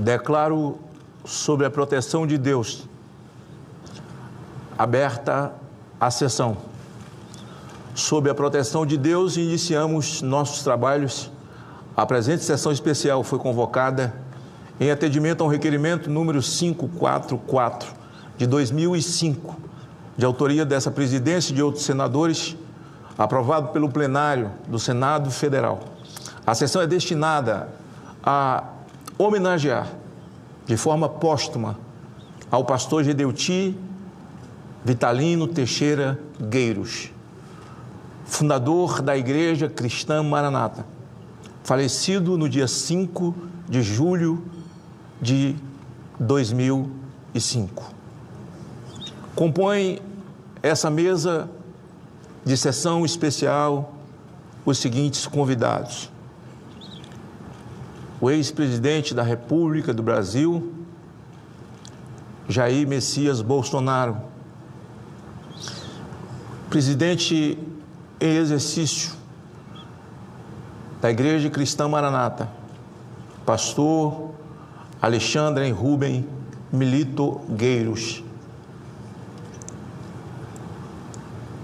Declaro sob a proteção de Deus aberta a sessão. Sob a proteção de Deus, iniciamos nossos trabalhos. A presente sessão especial foi convocada em atendimento ao requerimento número 544 de 2005, de autoria dessa presidência e de outros senadores, aprovado pelo plenário do Senado Federal. A sessão é destinada a homenagear de forma póstuma ao pastor Gedeuti Vitalino Teixeira Gueiros, fundador da Igreja Cristã Maranata, falecido no dia 5 de julho de 2005. Compõe essa mesa de sessão especial os seguintes convidados: o ex-presidente da República do Brasil, Jair Messias Bolsonaro, presidente em exercício da Igreja Cristã Maranata, pastor Alexandre Rubem Milito Gueiros,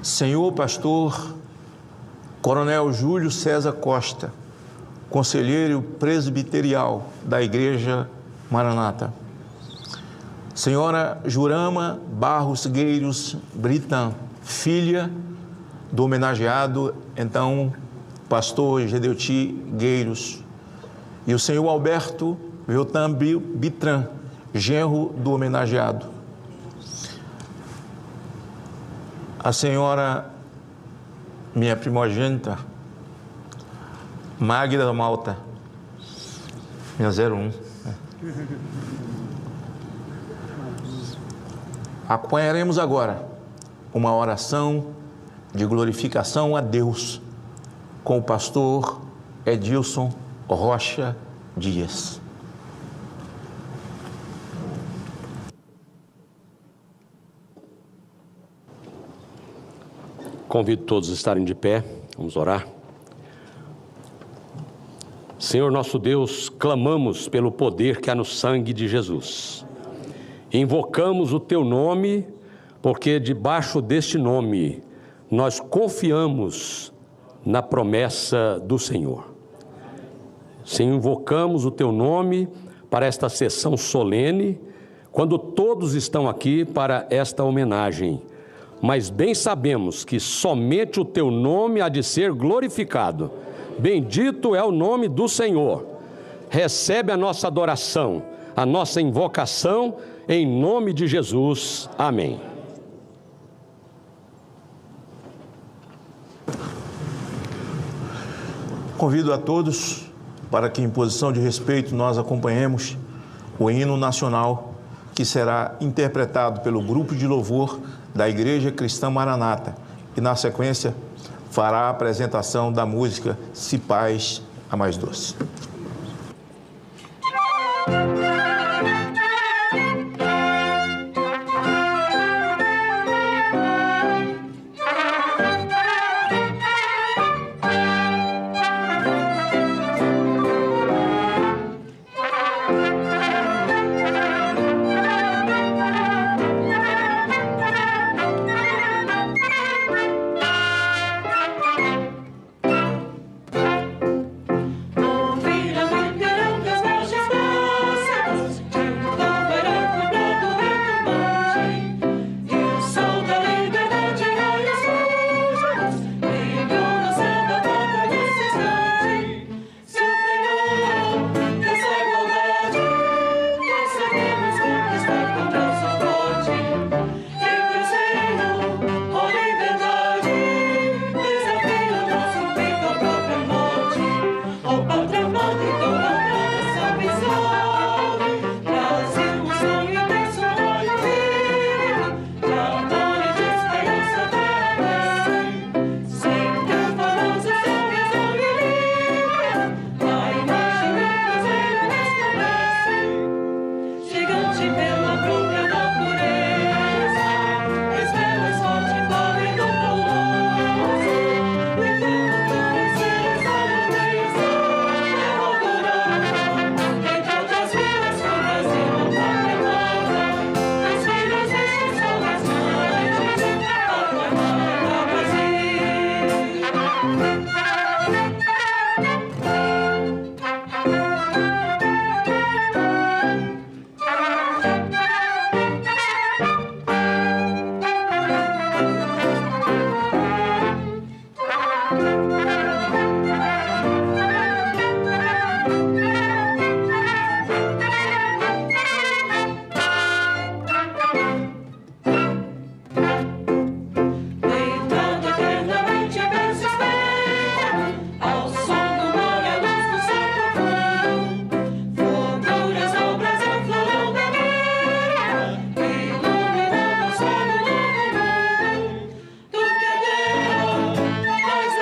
senhor pastor Coronel Júlio César Costa, conselheiro presbiterial da Igreja Maranata, senhora Jurama Barros Gueiros Britan, filha do homenageado, então, pastor Gedeuti Gueiros, e o senhor Alberto Veltan Bitran, genro do homenageado. A senhora, minha primogênita, Magda Malta, minha 01. Acompanharemos agora uma oração de glorificação a Deus com o pastor Edilson Rocha Dias. Convido todos a estarem de pé, vamos orar. Senhor nosso Deus, clamamos pelo poder que há no sangue de Jesus. Invocamos o Teu nome, porque debaixo deste nome nós confiamos na promessa do Senhor. Senhor, invocamos o Teu nome para esta sessão solene, quando todos estão aqui para esta homenagem. Mas bem sabemos que somente o Teu nome há de ser glorificado. Bendito é o nome do Senhor. Recebe a nossa adoração, a nossa invocação, em nome de Jesus. Amém. Convido a todos para que, em posição de respeito, nós acompanhemos o hino nacional que será interpretado pelo grupo de louvor da Igreja Cristã Maranata e, na sequência, fará a apresentação da música Se Paz a Mais Doce. Tu que Deus, nós a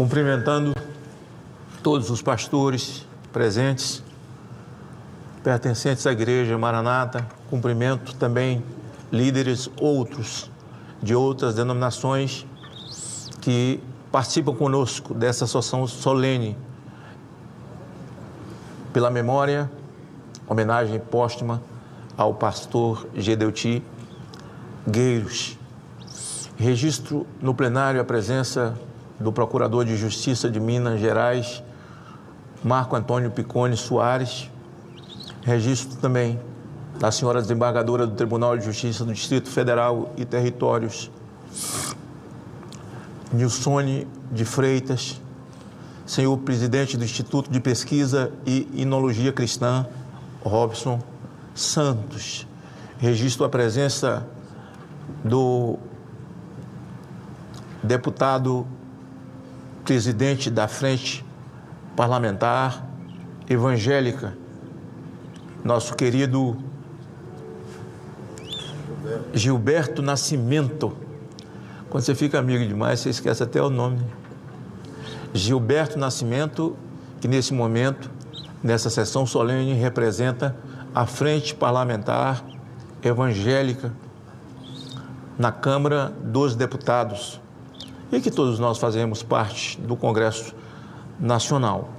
Cumprimentando todos os pastores presentes, pertencentes à Igreja Maranata, cumprimento também líderes outros, de outras denominações que participam conosco dessa sessão solene pela memória, homenagem póstuma ao pastor Gedeuti Gueiros. Registro no plenário a presença do Procurador de Justiça de Minas Gerais, Marco Antônio Piccone Soares. Registro também da senhora desembargadora do Tribunal de Justiça do Distrito Federal e Territórios, Nilsone de Freitas, senhor presidente do Instituto de Pesquisa e Inologia Cristã, Robson Santos. Registro a presença do deputado presidente da Frente Parlamentar Evangélica, nosso querido Gilberto Nascimento. Quando você fica amigo demais, você esquece até o nome. Gilberto Nascimento, que nesse momento, nessa sessão solene, representa a Frente Parlamentar Evangélica na Câmara dos Deputados e que todos nós fazemos parte do Congresso Nacional.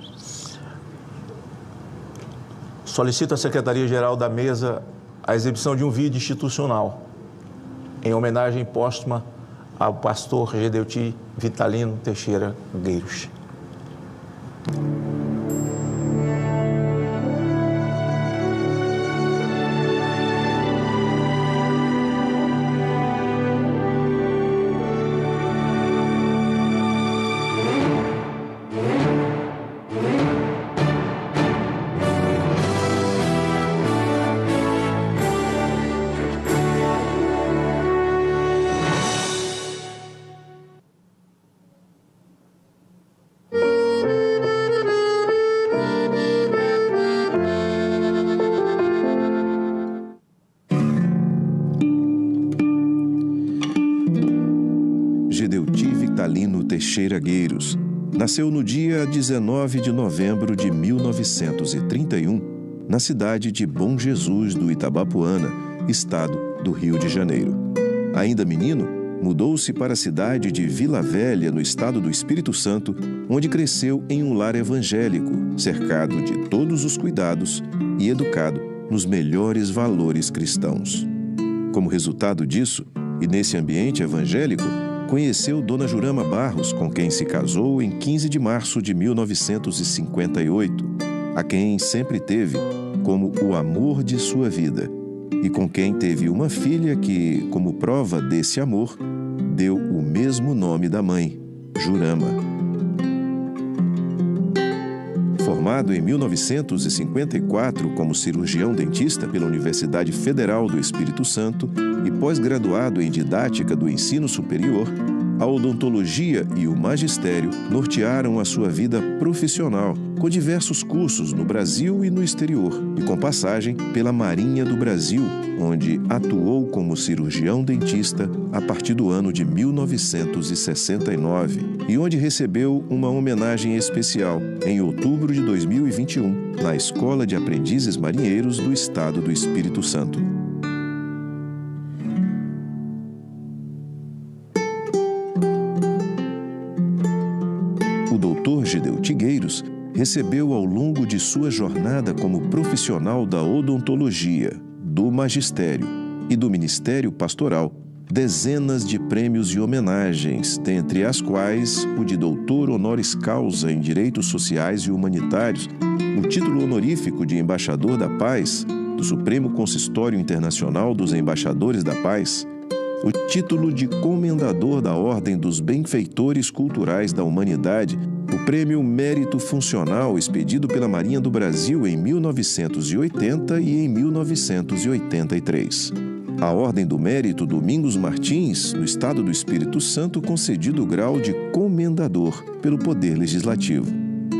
Solicito à Secretaria-Geral da Mesa a exibição de um vídeo institucional em homenagem póstuma ao pastor Gedeuti Vitalino Teixeira Gueiros. Gedeuti Vitalino Teixeira Gueiros nasceu no dia 19 de novembro de 1931, na cidade de Bom Jesus do Itabapoana, estado do Rio de Janeiro. Ainda menino, mudou-se para a cidade de Vila Velha, no estado do Espírito Santo, onde cresceu em um lar evangélico, cercado de todos os cuidados e educado nos melhores valores cristãos. Como resultado disso, e nesse ambiente evangélico, conheceu Dona Jurama Barros, com quem se casou em 15 de março de 1958, a quem sempre teve como o amor de sua vida, e com quem teve uma filha que, como prova desse amor, deu o mesmo nome da mãe, Jurama. Formado em 1954 como cirurgião dentista pela Universidade Federal do Espírito Santo e pós-graduado em didática do ensino superior, a odontologia e o magistério nortearam a sua vida profissional, com diversos cursos no Brasil e no exterior, e com passagem pela Marinha do Brasil, onde atuou como cirurgião dentista a partir do ano de 1969, e onde recebeu uma homenagem especial em outubro de 2021, na Escola de Aprendizes Marinheiros do Estado do Espírito Santo. O doutor Gedeuti Gueiros recebeu ao longo de sua jornada como profissional da odontologia, do magistério e do ministério pastoral dezenas de prêmios e homenagens, dentre as quais o de doutor honoris causa em Direitos Sociais e Humanitários, o título honorífico de Embaixador da Paz do Supremo Consistório Internacional dos Embaixadores da Paz, o título de Comendador da Ordem dos Benfeitores Culturais da Humanidade, o Prêmio Mérito Funcional expedido pela Marinha do Brasil em 1980 e em 1983. A Ordem do Mérito Domingos Martins, no Estado do Espírito Santo, concedido o grau de Comendador pelo Poder Legislativo.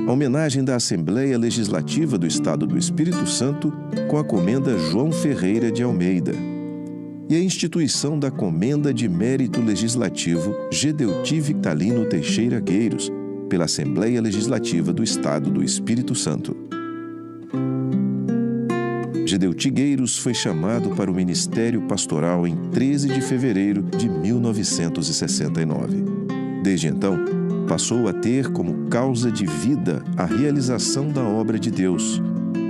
A homenagem da Assembleia Legislativa do Estado do Espírito Santo com a Comenda João Ferreira de Almeida. E a instituição da Comenda de Mérito Legislativo Gedeuti Vitalino Teixeira Gueiros, pela Assembleia Legislativa do Estado do Espírito Santo. Gedeu Tigueiros foi chamado para o ministério pastoral em 13 de fevereiro de 1969. Desde então, passou a ter como causa de vida a realização da obra de Deus.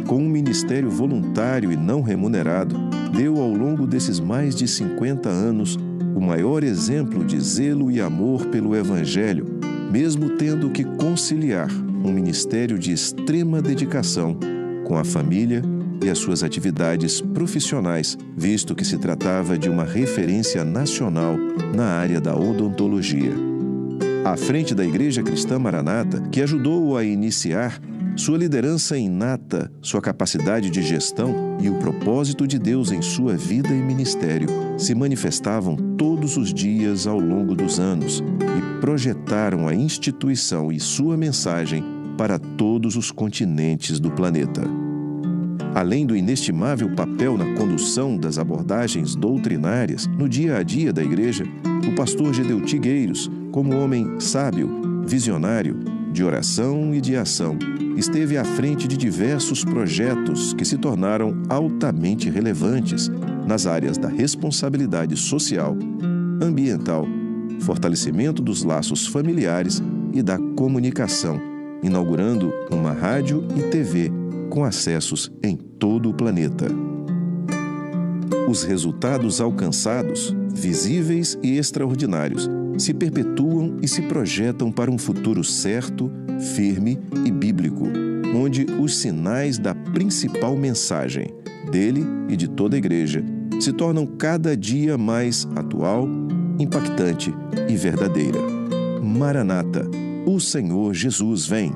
Com um ministério voluntário e não remunerado, deu ao longo desses mais de 50 anos o maior exemplo de zelo e amor pelo Evangelho, mesmo tendo que conciliar um ministério de extrema dedicação com a família e as suas atividades profissionais, visto que se tratava de uma referência nacional na área da odontologia. À frente da Igreja Cristã Maranata, que ajudou-o a iniciar, sua liderança inata, sua capacidade de gestão e o propósito de Deus em sua vida e ministério se manifestavam todos os dias ao longo dos anos e projetaram a instituição e sua mensagem para todos os continentes do planeta. Além do inestimável papel na condução das abordagens doutrinárias no dia a dia da Igreja, o pastor Gedeu Tigueiros, como homem sábio, visionário, de oração e de ação, esteve à frente de diversos projetos que se tornaram altamente relevantes nas áreas da responsabilidade social, ambiental, fortalecimento dos laços familiares e da comunicação, inaugurando uma rádio e TV com acessos em todo o planeta. Os resultados alcançados, visíveis e extraordinários, se perpetuam e se projetam para um futuro certo, firme e bíblico, onde os sinais da principal mensagem dele e de toda a Igreja se tornam cada dia mais atual, impactante e verdadeira. Maranata, o Senhor Jesus vem.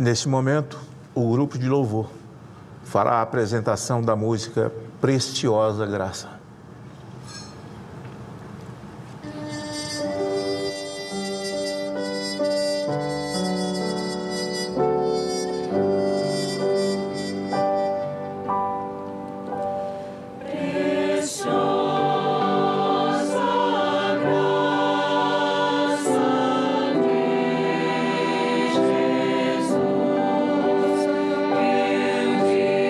Nesse momento, o grupo de louvor fará a apresentação da música Preciosa Graça. Yeah.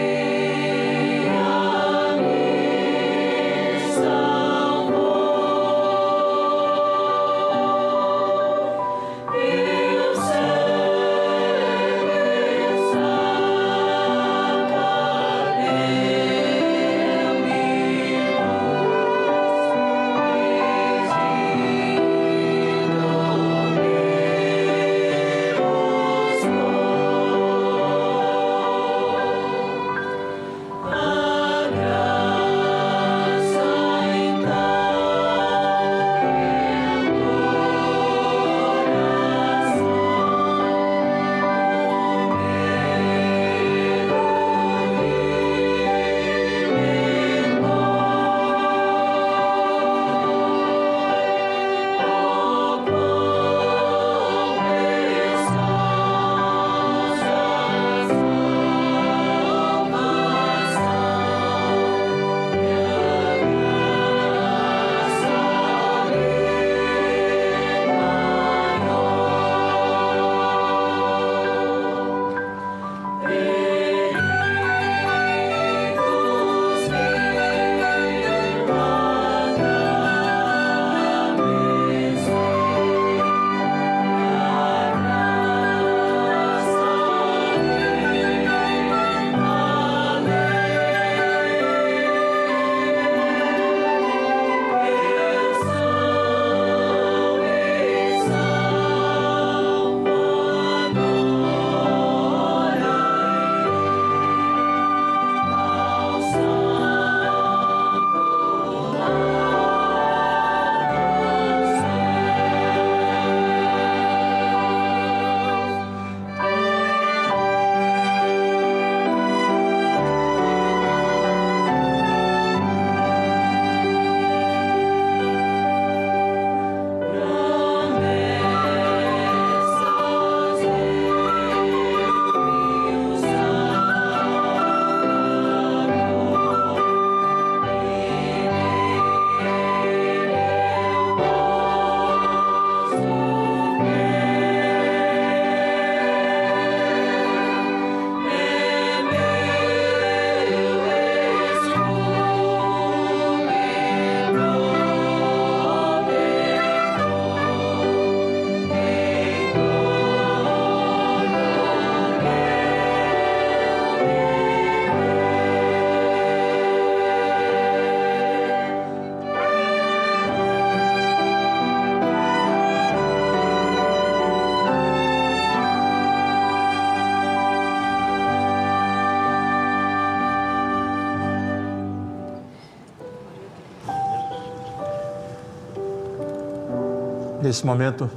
Nesse momento,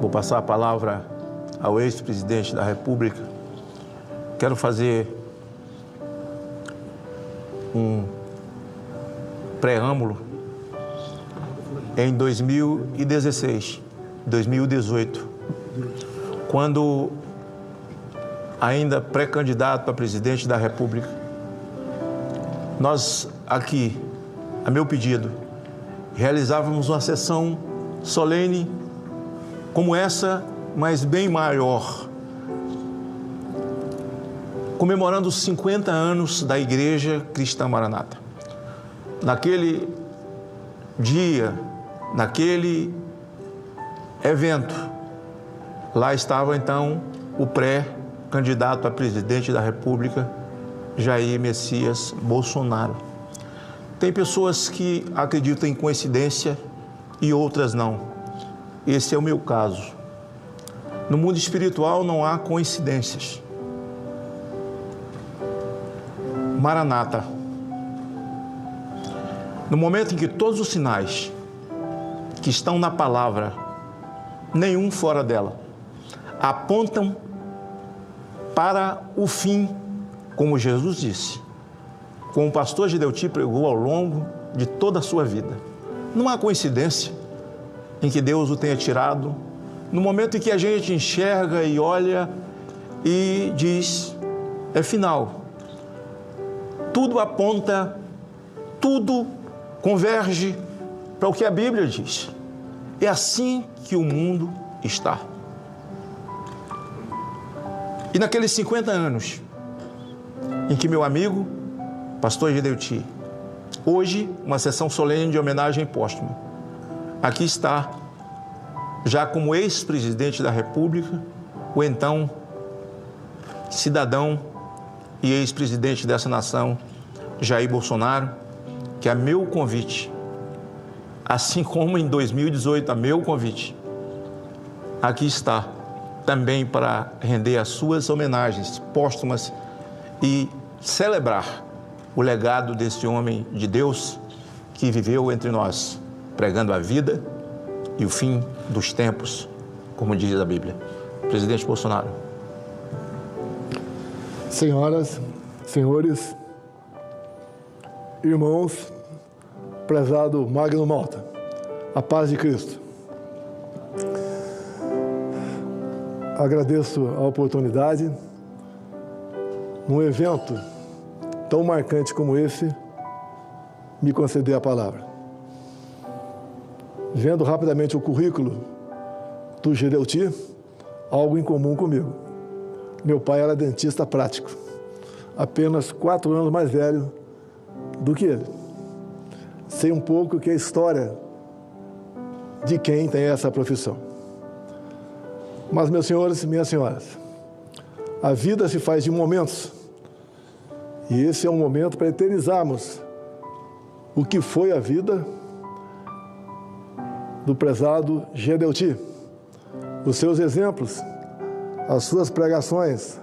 vou passar a palavra ao ex-presidente da República. Quero fazer um preâmbulo. Em 2016, 2018, quando ainda pré-candidato a presidente da República, nós aqui, a meu pedido, realizávamos uma sessão solene como essa, mas bem maior, comemorando os 50 anos da Igreja Cristã Maranata. Naquele dia, naquele evento, lá estava então o pré-candidato a presidente da República, Jair Messias Bolsonaro. Tem pessoas que acreditam em coincidência e outras não. Esse é o meu caso. No mundo espiritual não há coincidências. Maranata. No momento em que todos os sinais que estão na palavra, nenhum fora dela, apontam para o fim, como Jesus disse, como o pastor Gideuti pregou ao longo de toda a sua vida. Não há coincidência em que Deus o tenha tirado, no momento em que a gente enxerga e olha e diz, é final. Tudo aponta, tudo converge para o que a Bíblia diz. É assim que o mundo está. E naqueles 50 anos, em que meu amigo, pastor Gideuti, hoje uma sessão solene de homenagem póstuma, aqui está, já como ex-presidente da República, o então cidadão e ex-presidente dessa nação, Jair Bolsonaro, que a meu convite, assim como em 2018 a meu convite, aqui está também para render as suas homenagens póstumas e celebrar o legado desse homem de Deus que viveu entre nós, pregando a vida e o fim dos tempos, como diz a Bíblia. Presidente Bolsonaro. Senhoras, senhores, irmãos, prezado Magno Malta, a paz de Cristo. Agradeço a oportunidade, num evento tão marcante como esse, me conceder a palavra. Vendo rapidamente o currículo do Gideuti, algo em comum comigo. Meu pai era dentista prático, apenas 4 anos mais velho do que ele. Sei um pouco que é a história de quem tem essa profissão. Mas, meus senhores e minhas senhoras, a vida se faz de momentos, e esse é um momento para eternizarmos o que foi a vida do prezado Gideuti, os seus exemplos, as suas pregações,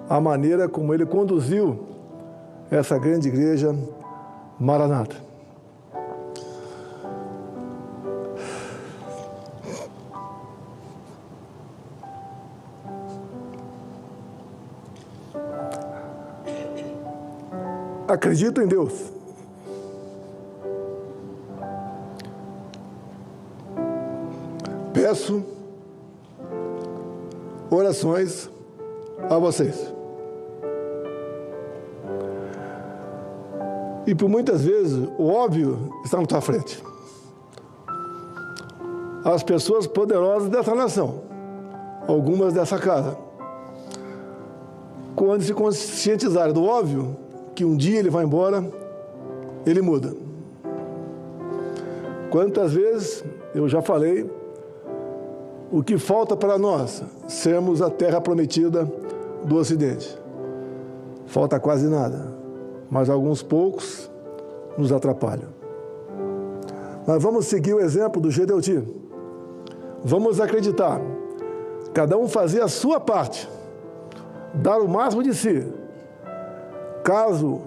a maneira como ele conduziu essa grande igreja Maranata. Acredito em Deus. Peço orações a vocês. E por muitas vezes o óbvio está na tua frente. As pessoas poderosas dessa nação, algumas dessa casa, quando se conscientizarem do óbvio, que um dia ele vai embora, ele muda. Quantas vezes eu já falei, o que falta para nós sermos a terra prometida do Ocidente? Falta quase nada, mas alguns poucos nos atrapalham. Mas vamos seguir o exemplo do Gideuti. Vamos acreditar, cada um fazer a sua parte, dar o máximo de si. Caso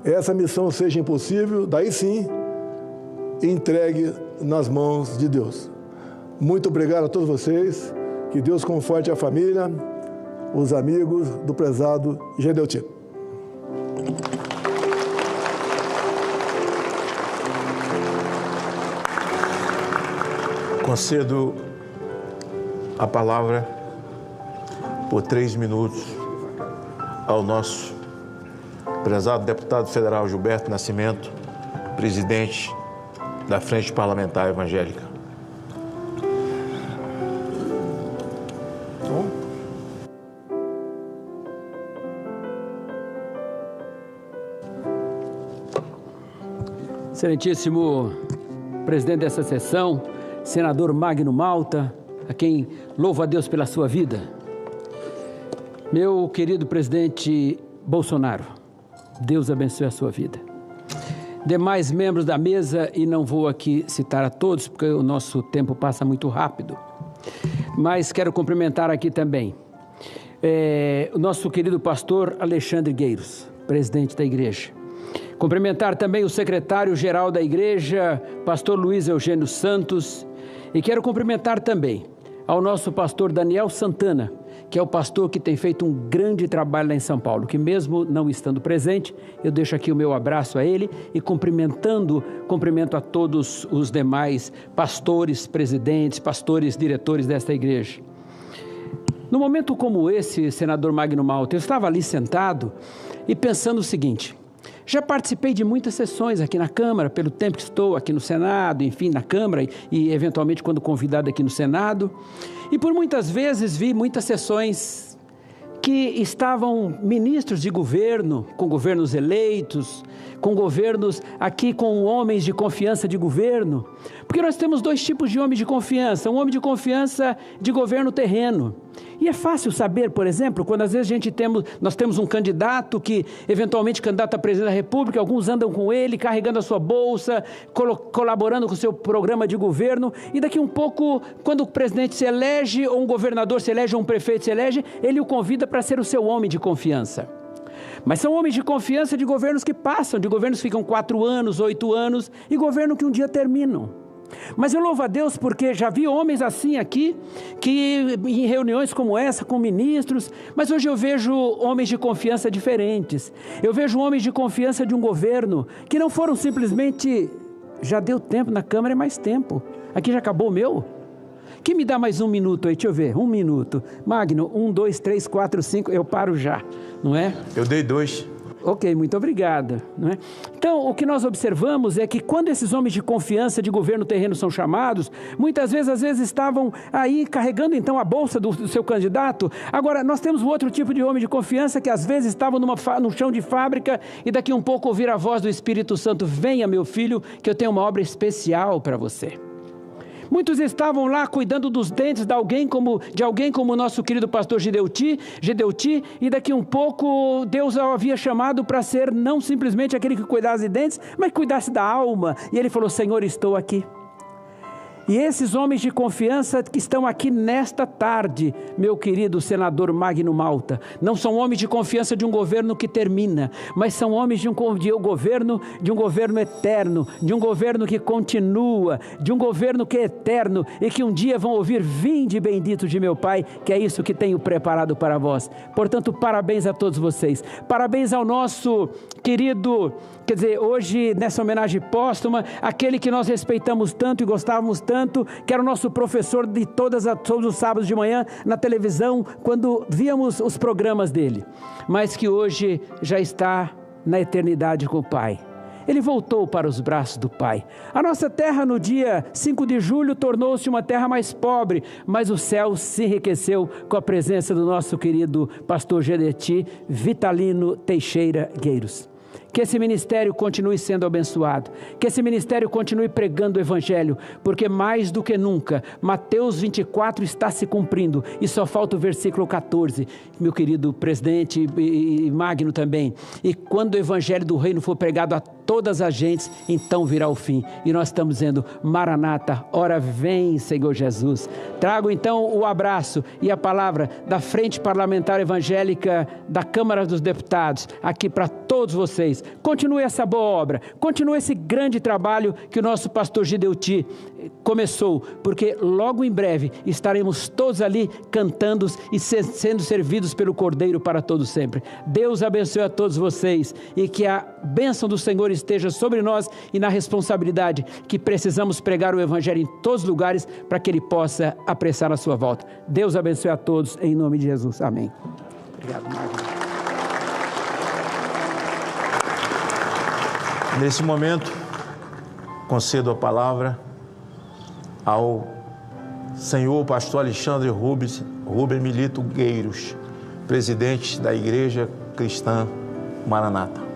essa missão seja impossível, daí sim, entregue nas mãos de Deus. Muito obrigado a todos vocês. Que Deus conforte a família, os amigos do prezado Gedeoti. Concedo a palavra por 3 minutos ao nosso prezado deputado federal Gilberto Nascimento, presidente da Frente Parlamentar Evangélica. Excelentíssimo presidente dessa sessão, senador Magno Malta, a quem louvo a Deus pela sua vida. Meu querido presidente Bolsonaro, Deus abençoe a sua vida. Demais membros da mesa, e não vou aqui citar a todos, porque o nosso tempo passa muito rápido, mas quero cumprimentar aqui também o nosso querido pastor Alexandre Gueiros, presidente da igreja. Cumprimentar também o secretário-geral da igreja, pastor Luiz Eugênio Santos, e quero cumprimentar também ao nosso pastor Daniel Santana, que é o pastor que tem feito um grande trabalho lá em São Paulo, que mesmo não estando presente, eu deixo aqui o meu abraço a ele e cumprimento a todos os demais pastores, presidentes, pastores, diretores desta igreja. No momento como esse, senador Magno Malta, eu estava ali sentado e pensando o seguinte: já participei de muitas sessões aqui na Câmara, pelo tempo que estou aqui no Senado, enfim, na Câmara e eventualmente quando convidado aqui no Senado. E por muitas vezes vi muitas sessões que estavam ministros de governo, com governos eleitos, com governos aqui com homens de confiança de governo. Porque nós temos 2 tipos de homens de confiança. Um homem de confiança de governo terreno. E é fácil saber, por exemplo, quando às vezes nós temos um candidato que, eventualmente candidato a presidente da República, alguns andam com ele, carregando a sua bolsa, colaborando com o seu programa de governo, e daqui um pouco, quando o presidente se elege, ou um governador se elege, ou um prefeito se elege, ele o convida para ser o seu homem de confiança. Mas são homens de confiança de governos que passam, de governos que ficam 4 anos, 8 anos, e governo que um dia terminam. Mas eu louvo a Deus porque já vi homens assim aqui, que em reuniões como essa, com ministros, mas hoje eu vejo homens de confiança diferentes. Eu vejo homens de confiança de um governo que não foram simplesmente, já deu tempo na Câmara, é mais tempo. Aqui já acabou o meu? Quem me dá mais 1 minuto aí? Deixa eu ver, 1 minuto. Magno, 1, 2, 3, 4, 5, eu paro já, não é? Eu dei 2. Ok, muito obrigada. Não é? Então, o que nós observamos é que quando esses homens de confiança de governo terreno são chamados, muitas vezes, às vezes estavam aí carregando então a bolsa do seu candidato. Agora, nós temos um outro tipo de homem de confiança que às vezes estavam no chão de fábrica e daqui um pouco ouvir a voz do Espírito Santo: venha, meu filho, que eu tenho uma obra especial para você. Muitos estavam lá cuidando dos dentes de alguém como o nosso querido pastor Gedeoti, e daqui um pouco Deus o havia chamado para ser não simplesmente aquele que cuidasse de dentes, mas que cuidasse da alma. E ele falou: Senhor, estou aqui. E esses homens de confiança que estão aqui nesta tarde, meu querido senador Magno Malta, não são homens de confiança de um governo que termina, mas são homens de um governo eterno, de um governo que continua, de um governo que é eterno e que um dia vão ouvir: vinde bendito de meu Pai, que é isso que tenho preparado para vós. Portanto, parabéns a todos vocês. Parabéns ao nosso querido, hoje nessa homenagem póstuma, aquele que nós respeitamos tanto e gostávamos tanto, que era o nosso professor de todos os sábados de manhã na televisão, quando víamos os programas dele, mas que hoje já está na eternidade com o Pai. Ele voltou para os braços do Pai. A nossa terra no dia 5 de julho tornou-se uma terra mais pobre, mas o céu se enriqueceu com a presença do nosso querido pastor Gedeoti Vitalino Teixeira Gueiros. Que esse ministério continue sendo abençoado, que esse ministério continue pregando o Evangelho, porque mais do que nunca, Mateus 24 está se cumprindo, e só falta o versículo 14, meu querido presidente e Magno também. E quando o Evangelho do Reino for pregado a todas as gentes, então virá o fim. E nós estamos dizendo: Maranata, ora vem, Senhor Jesus. Trago então o abraço e a palavra da Frente Parlamentar Evangélica da Câmara dos Deputados, aqui para todos vocês, vocês. Continue essa boa obra, continue esse grande trabalho que o nosso pastor Gideuti começou, porque logo em breve estaremos todos ali cantando e sendo servidos pelo Cordeiro para todos sempre. Deus abençoe a todos vocês e que a bênção do Senhor esteja sobre nós e na responsabilidade que precisamos pregar o Evangelho em todos os lugares para que Ele possa apressar a sua volta. Deus abençoe a todos em nome de Jesus. Amém. Obrigado, Marcos. Nesse momento, concedo a palavra ao senhor pastor Alexandre Rubem Milito Gueiros, presidente da Igreja Cristã Maranata.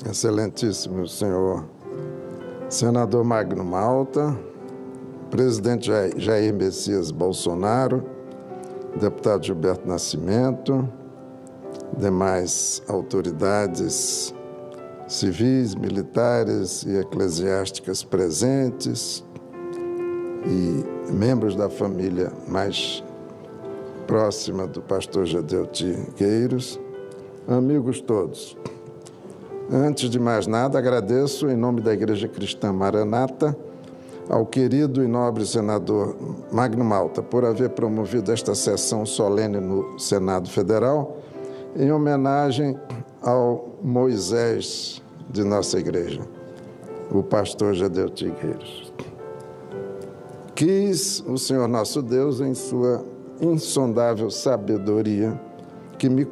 Excelentíssimo senhor senador Magno Malta, presidente Jair Messias Bolsonaro, deputado Gilberto Nascimento, demais autoridades civis, militares e eclesiásticas presentes e membros da família mais próxima do pastor Gideuti Gueiros, amigos todos. Antes de mais nada, agradeço, em nome da Igreja Cristã Maranata, ao querido e nobre senador Magno Malta por haver promovido esta sessão solene no Senado Federal, em homenagem ao Moisés de nossa igreja, o pastor Gideuti Gueiros. Quis o Senhor nosso Deus, em sua insondável sabedoria, que me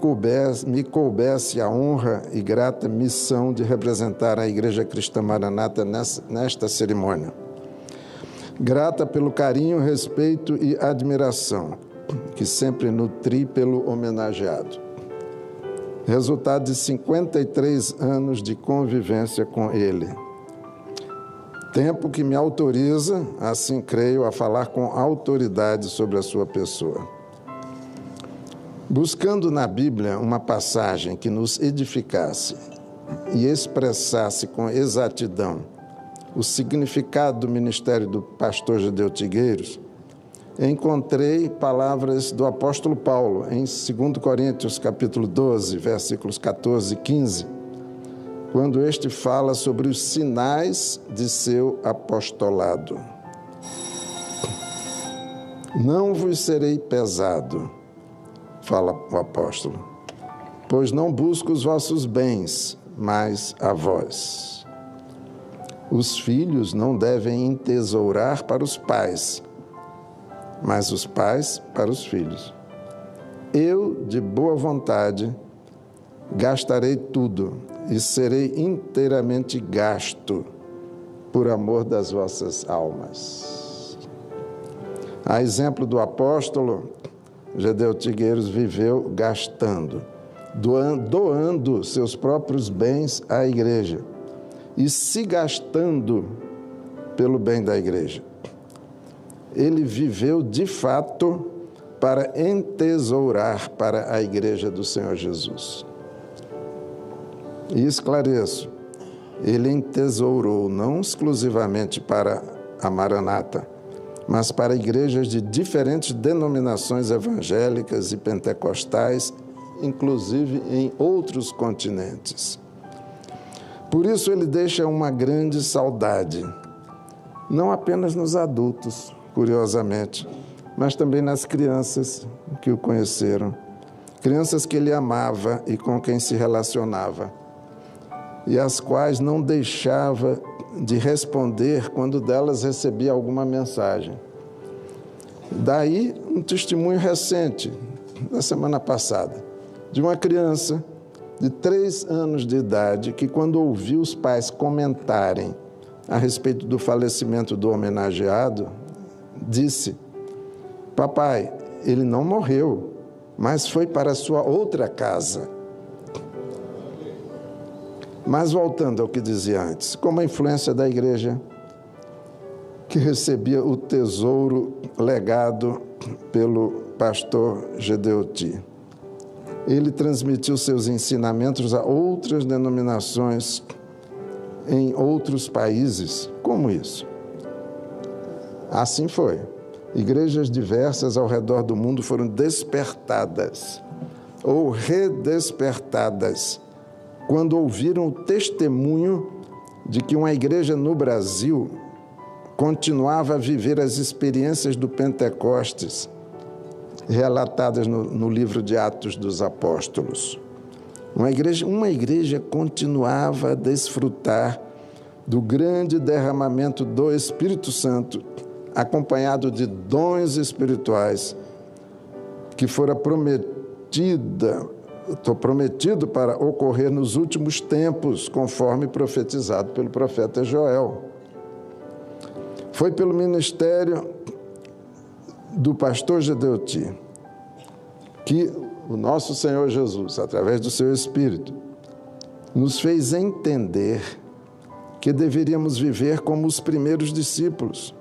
coubesse a honra e grata missão de representar a Igreja Cristã Maranata nesta cerimônia. Grata pelo carinho, respeito e admiração que sempre nutri pelo homenageado. Resultado de 53 anos de convivência com ele. Tempo que me autoriza, assim creio, a falar com autoridade sobre a sua pessoa. Buscando na Bíblia uma passagem que nos edificasse e expressasse com exatidão o significado do ministério do pastor Gideuti Gueiros, encontrei palavras do apóstolo Paulo em 2 Coríntios capítulo 12, versículos 14 e 15, quando este fala sobre os sinais de seu apostolado. Não vos serei pesado, fala o apóstolo, pois não busco os vossos bens, mas a vós. Os filhos não devem entesourar para os pais, mas os pais para os filhos. Eu, de boa vontade, gastarei tudo e serei inteiramente gasto por amor das vossas almas. A exemplo do apóstolo, Gideuti Gueiros viveu gastando, doando seus próprios bens à igreja e se gastando pelo bem da igreja. Ele viveu de fato para entesourar para a igreja do Senhor Jesus. E esclareço, ele entesourou não exclusivamente para a Maranata, mas para igrejas de diferentes denominações evangélicas e pentecostais, inclusive em outros continentes. Por isso ele deixa uma grande saudade, não apenas nos adultos, curiosamente, mas também nas crianças que o conheceram, crianças que ele amava e com quem se relacionava, e as quais não deixava de responder quando delas recebia alguma mensagem. Daí um testemunho recente, da semana passada, de uma criança de 3 anos de idade que, quando ouviu os pais comentarem a respeito do falecimento do homenageado, disse: papai, ele não morreu, mas foi para a sua outra casa. Mas voltando ao que dizia antes, como a influência da igreja que recebia o tesouro legado pelo pastor Gedeuti. Ele transmitiu seus ensinamentos a outras denominações em outros países. Como isso? Assim foi. Igrejas diversas ao redor do mundo foram despertadas ou redespertadas quando ouviram o testemunho de que uma igreja no Brasil continuava a viver as experiências do Pentecostes, relatadas no livro de Atos dos Apóstolos. Uma igreja continuava a desfrutar do grande derramamento do Espírito Santo, acompanhado de dons espirituais, que fora prometido para ocorrer nos últimos tempos, conforme profetizado pelo profeta Joel. Foi pelo ministério do pastor Gedeuti que o nosso Senhor Jesus, através do seu Espírito, nos fez entender que deveríamos viver como os primeiros discípulos,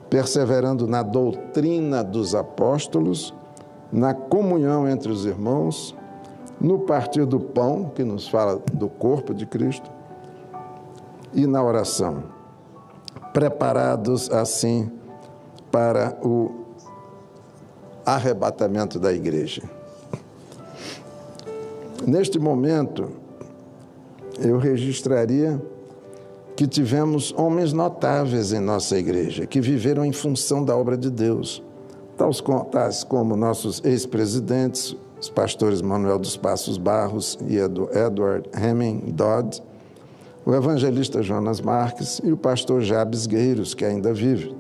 perseverando na doutrina dos apóstolos, na comunhão entre os irmãos, no partir do pão, que nos fala do corpo de Cristo, e na oração, preparados assim para o arrebatamento da igreja. Neste momento, eu registraria que tivemos homens notáveis em nossa igreja, que viveram em função da obra de Deus, tais como nossos ex-presidentes, os pastores Manuel dos Passos Barros e Edward Hemming Dodd, o evangelista Jonas Marques e o pastor Jabes Gueiros, que ainda vive.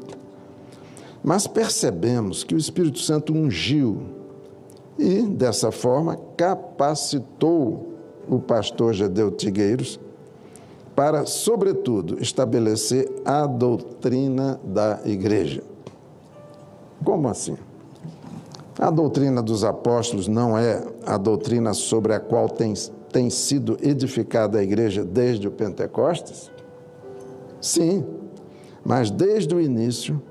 Mas percebemos que o Espírito Santo ungiu e, dessa forma, capacitou o pastor Gedeuti Gueiros para, sobretudo, estabelecer a doutrina da igreja. Como assim? A doutrina dos apóstolos não é a doutrina sobre a qual tem sido edificada a igreja desde o Pentecostes? Sim, mas desde o início,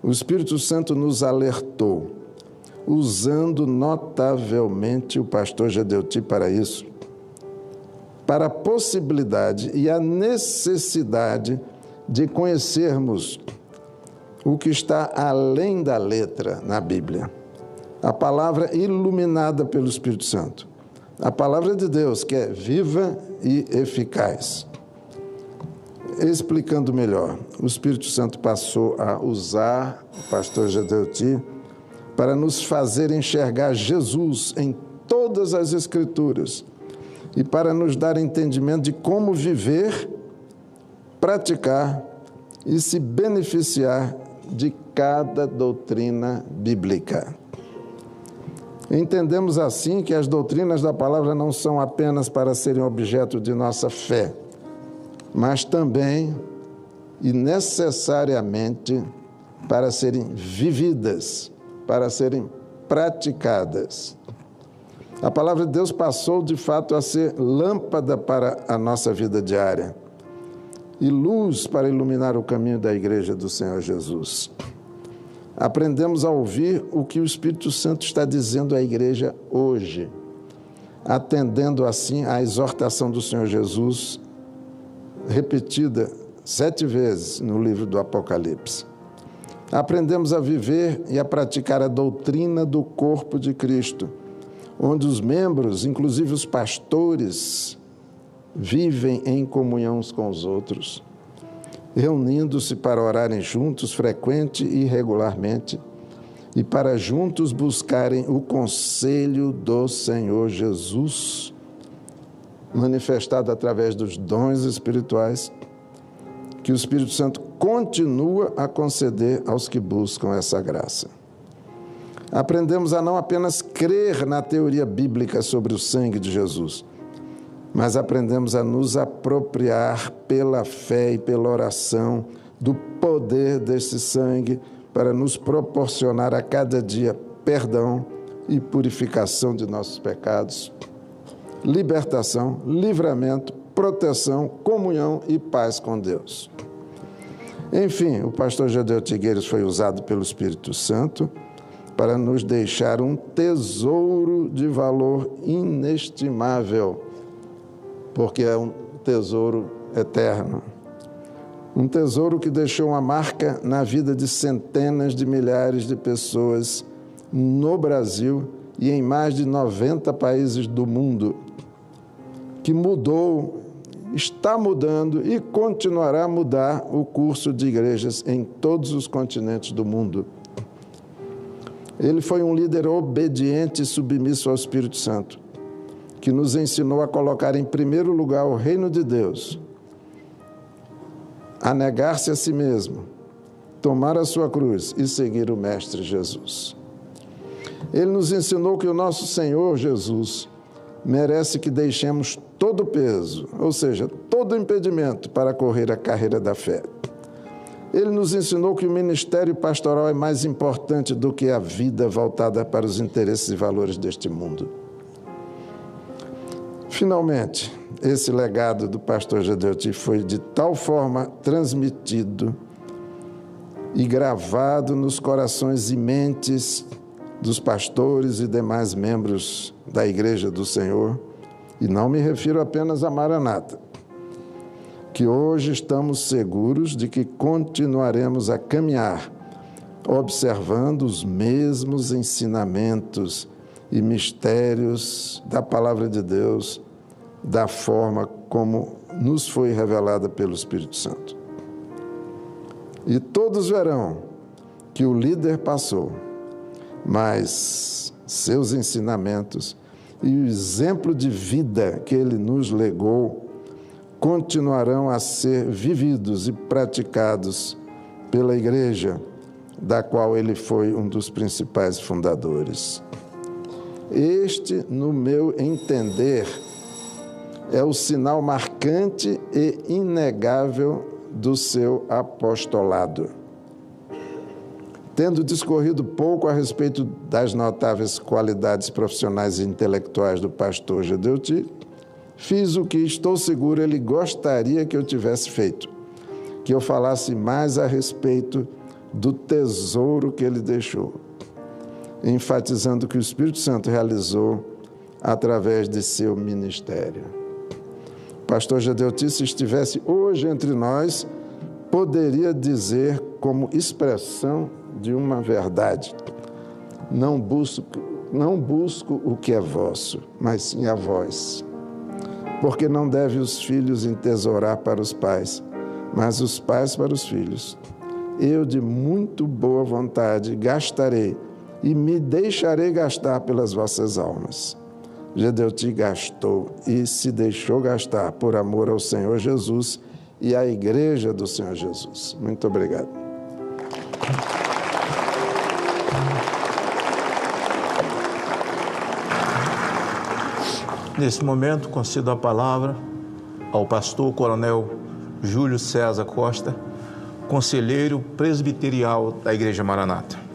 o Espírito Santo nos alertou, usando notavelmente o pastor Gedeuti para isso, para a possibilidade e a necessidade de conhecermos o que está além da letra na Bíblia. A palavra iluminada pelo Espírito Santo. A palavra de Deus, que é viva e eficaz. Explicando melhor, o Espírito Santo passou a usar o pastor Gedeuti para nos fazer enxergar Jesus em todas as Escrituras e para nos dar entendimento de como viver, praticar e se beneficiar de cada doutrina bíblica. Entendemos assim que as doutrinas da palavra não são apenas para serem objeto de nossa fé, mas também e necessariamente para serem vividas, para serem praticadas. A palavra de Deus passou, de fato, a ser lâmpada para a nossa vida diária e luz para iluminar o caminho da igreja do Senhor Jesus. Aprendemos a ouvir o que o Espírito Santo está dizendo à igreja hoje, atendendo assim à exortação do Senhor Jesus, repetida 7 vezes no livro do Apocalipse. Aprendemos a viver e a praticar a doutrina do corpo de Cristo, onde os membros, inclusive os pastores, vivem em comunhão uns com os outros, reunindo-se para orarem juntos frequente e regularmente e para juntos buscarem o conselho do Senhor Jesus, manifestado através dos dons espirituais que o Espírito Santo continua a conceder aos que buscam essa graça. Aprendemos a não apenas crer na teoria bíblica sobre o sangue de Jesus, mas aprendemos a nos apropriar pela fé e pela oração do poder desse sangue para nos proporcionar a cada dia perdão e purificação de nossos pecados, libertação, livramento, proteção, comunhão e paz com Deus. Enfim, o pastor Gedeu Tigueiros foi usado pelo Espírito Santo para nos deixar um tesouro de valor inestimável, porque é um tesouro eterno. Um tesouro que deixou uma marca na vida de centenas de milhares de pessoas no Brasil e em mais de 90 países do mundo, que mudou, está mudando e continuará a mudar o curso de igrejas em todos os continentes do mundo. Ele foi um líder obediente e submisso ao Espírito Santo, que nos ensinou a colocar em primeiro lugar o reino de Deus, a negar-se a si mesmo, tomar a sua cruz e seguir o Mestre Jesus. Ele nos ensinou que o nosso Senhor Jesus merece que deixemos todo o peso, ou seja, todo o impedimento para correr a carreira da fé. Ele nos ensinou que o ministério pastoral é mais importante do que a vida voltada para os interesses e valores deste mundo. Finalmente, esse legado do pastor Gedeu foi de tal forma transmitido e gravado nos corações e mentes dos pastores e demais membros da Igreja do Senhor, e não me refiro apenas a Maranata, que hoje estamos seguros de que continuaremos a caminhar, observando os mesmos ensinamentos e mistérios da Palavra de Deus, da forma como nos foi revelada pelo Espírito Santo. E todos verão que o líder passou, mas seus ensinamentos e o exemplo de vida que ele nos legou continuarão a ser vividos e praticados pela igreja, da qual ele foi um dos principais fundadores. Este, no meu entender, é o sinal marcante e inegável do seu apostolado. Tendo discorrido pouco a respeito das notáveis qualidades profissionais e intelectuais do pastor Gedeu, fiz o que estou seguro ele gostaria que eu tivesse feito, que eu falasse mais a respeito do tesouro que ele deixou, enfatizando que o Espírito Santo realizou através de seu ministério. O pastor Gedeu, se estivesse hoje entre nós, poderia dizer como expressão de uma verdade: não busco o que é vosso, mas sim a vós. Porque não deve os filhos entesourar para os pais, mas os pais para os filhos. Eu, de muito boa vontade, gastarei e me deixarei gastar pelas vossas almas. Gedeu gastou e se deixou gastar por amor ao Senhor Jesus e à Igreja do Senhor Jesus. Muito obrigado. Nesse momento, concedo a palavra ao pastor Coronel Júlio César Costa, conselheiro presbiterial da Igreja Maranata.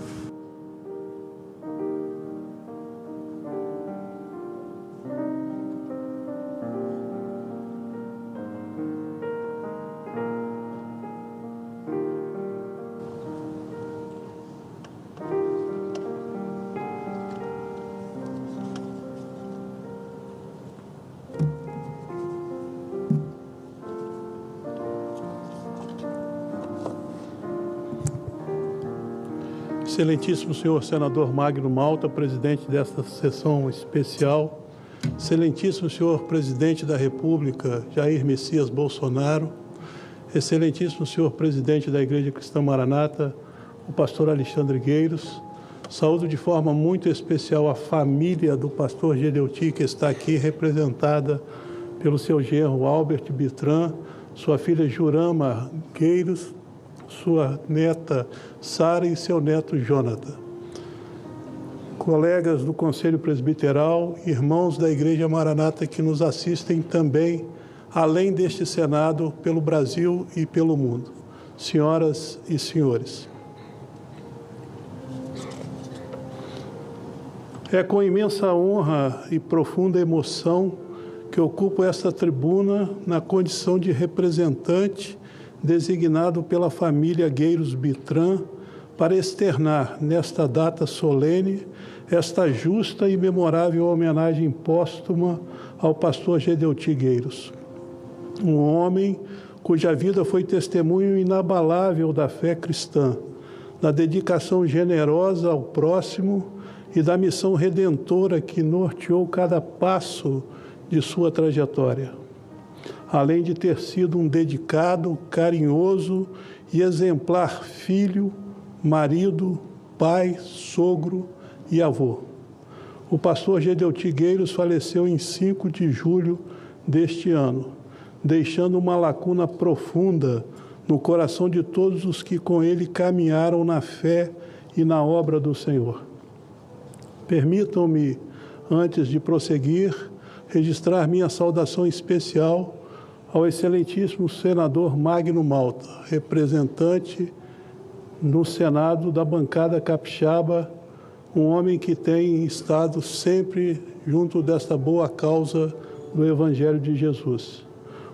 Excelentíssimo senhor senador Magno Malta, presidente desta sessão especial, excelentíssimo senhor presidente da República, Jair Messias Bolsonaro, excelentíssimo senhor presidente da Igreja Cristã Maranata, o pastor Alexandre Gueiros, saúdo de forma muito especial a família do pastor Gedeu, que está aqui representada pelo seu genro Albert Bitran, sua filha Jurama Gueiros, sua neta Sara e seu neto Jonathan. Colegas do Conselho Presbiteral, irmãos da Igreja Maranata que nos assistem também, além deste Senado, pelo Brasil e pelo mundo. Senhoras e senhores. É com imensa honra e profunda emoção que ocupo esta tribuna na condição de representante designado pela família Gueiros Bitran para externar, nesta data solene, esta justa e memorável homenagem póstuma ao pastor Gedeuti Gueiros, um homem cuja vida foi testemunho inabalável da fé cristã, da dedicação generosa ao próximo e da missão redentora que norteou cada passo de sua trajetória. Além de ter sido um dedicado, carinhoso e exemplar filho, marido, pai, sogro e avô. O pastor Gedeuti Gueiros faleceu em 5 de julho deste ano, deixando uma lacuna profunda no coração de todos os que com ele caminharam na fé e na obra do Senhor. Permitam-me, antes de prosseguir, registrar minha saudação especial ao excelentíssimo senador Magno Malta, representante no Senado da bancada capixaba, um homem que tem estado sempre junto desta boa causa do Evangelho de Jesus,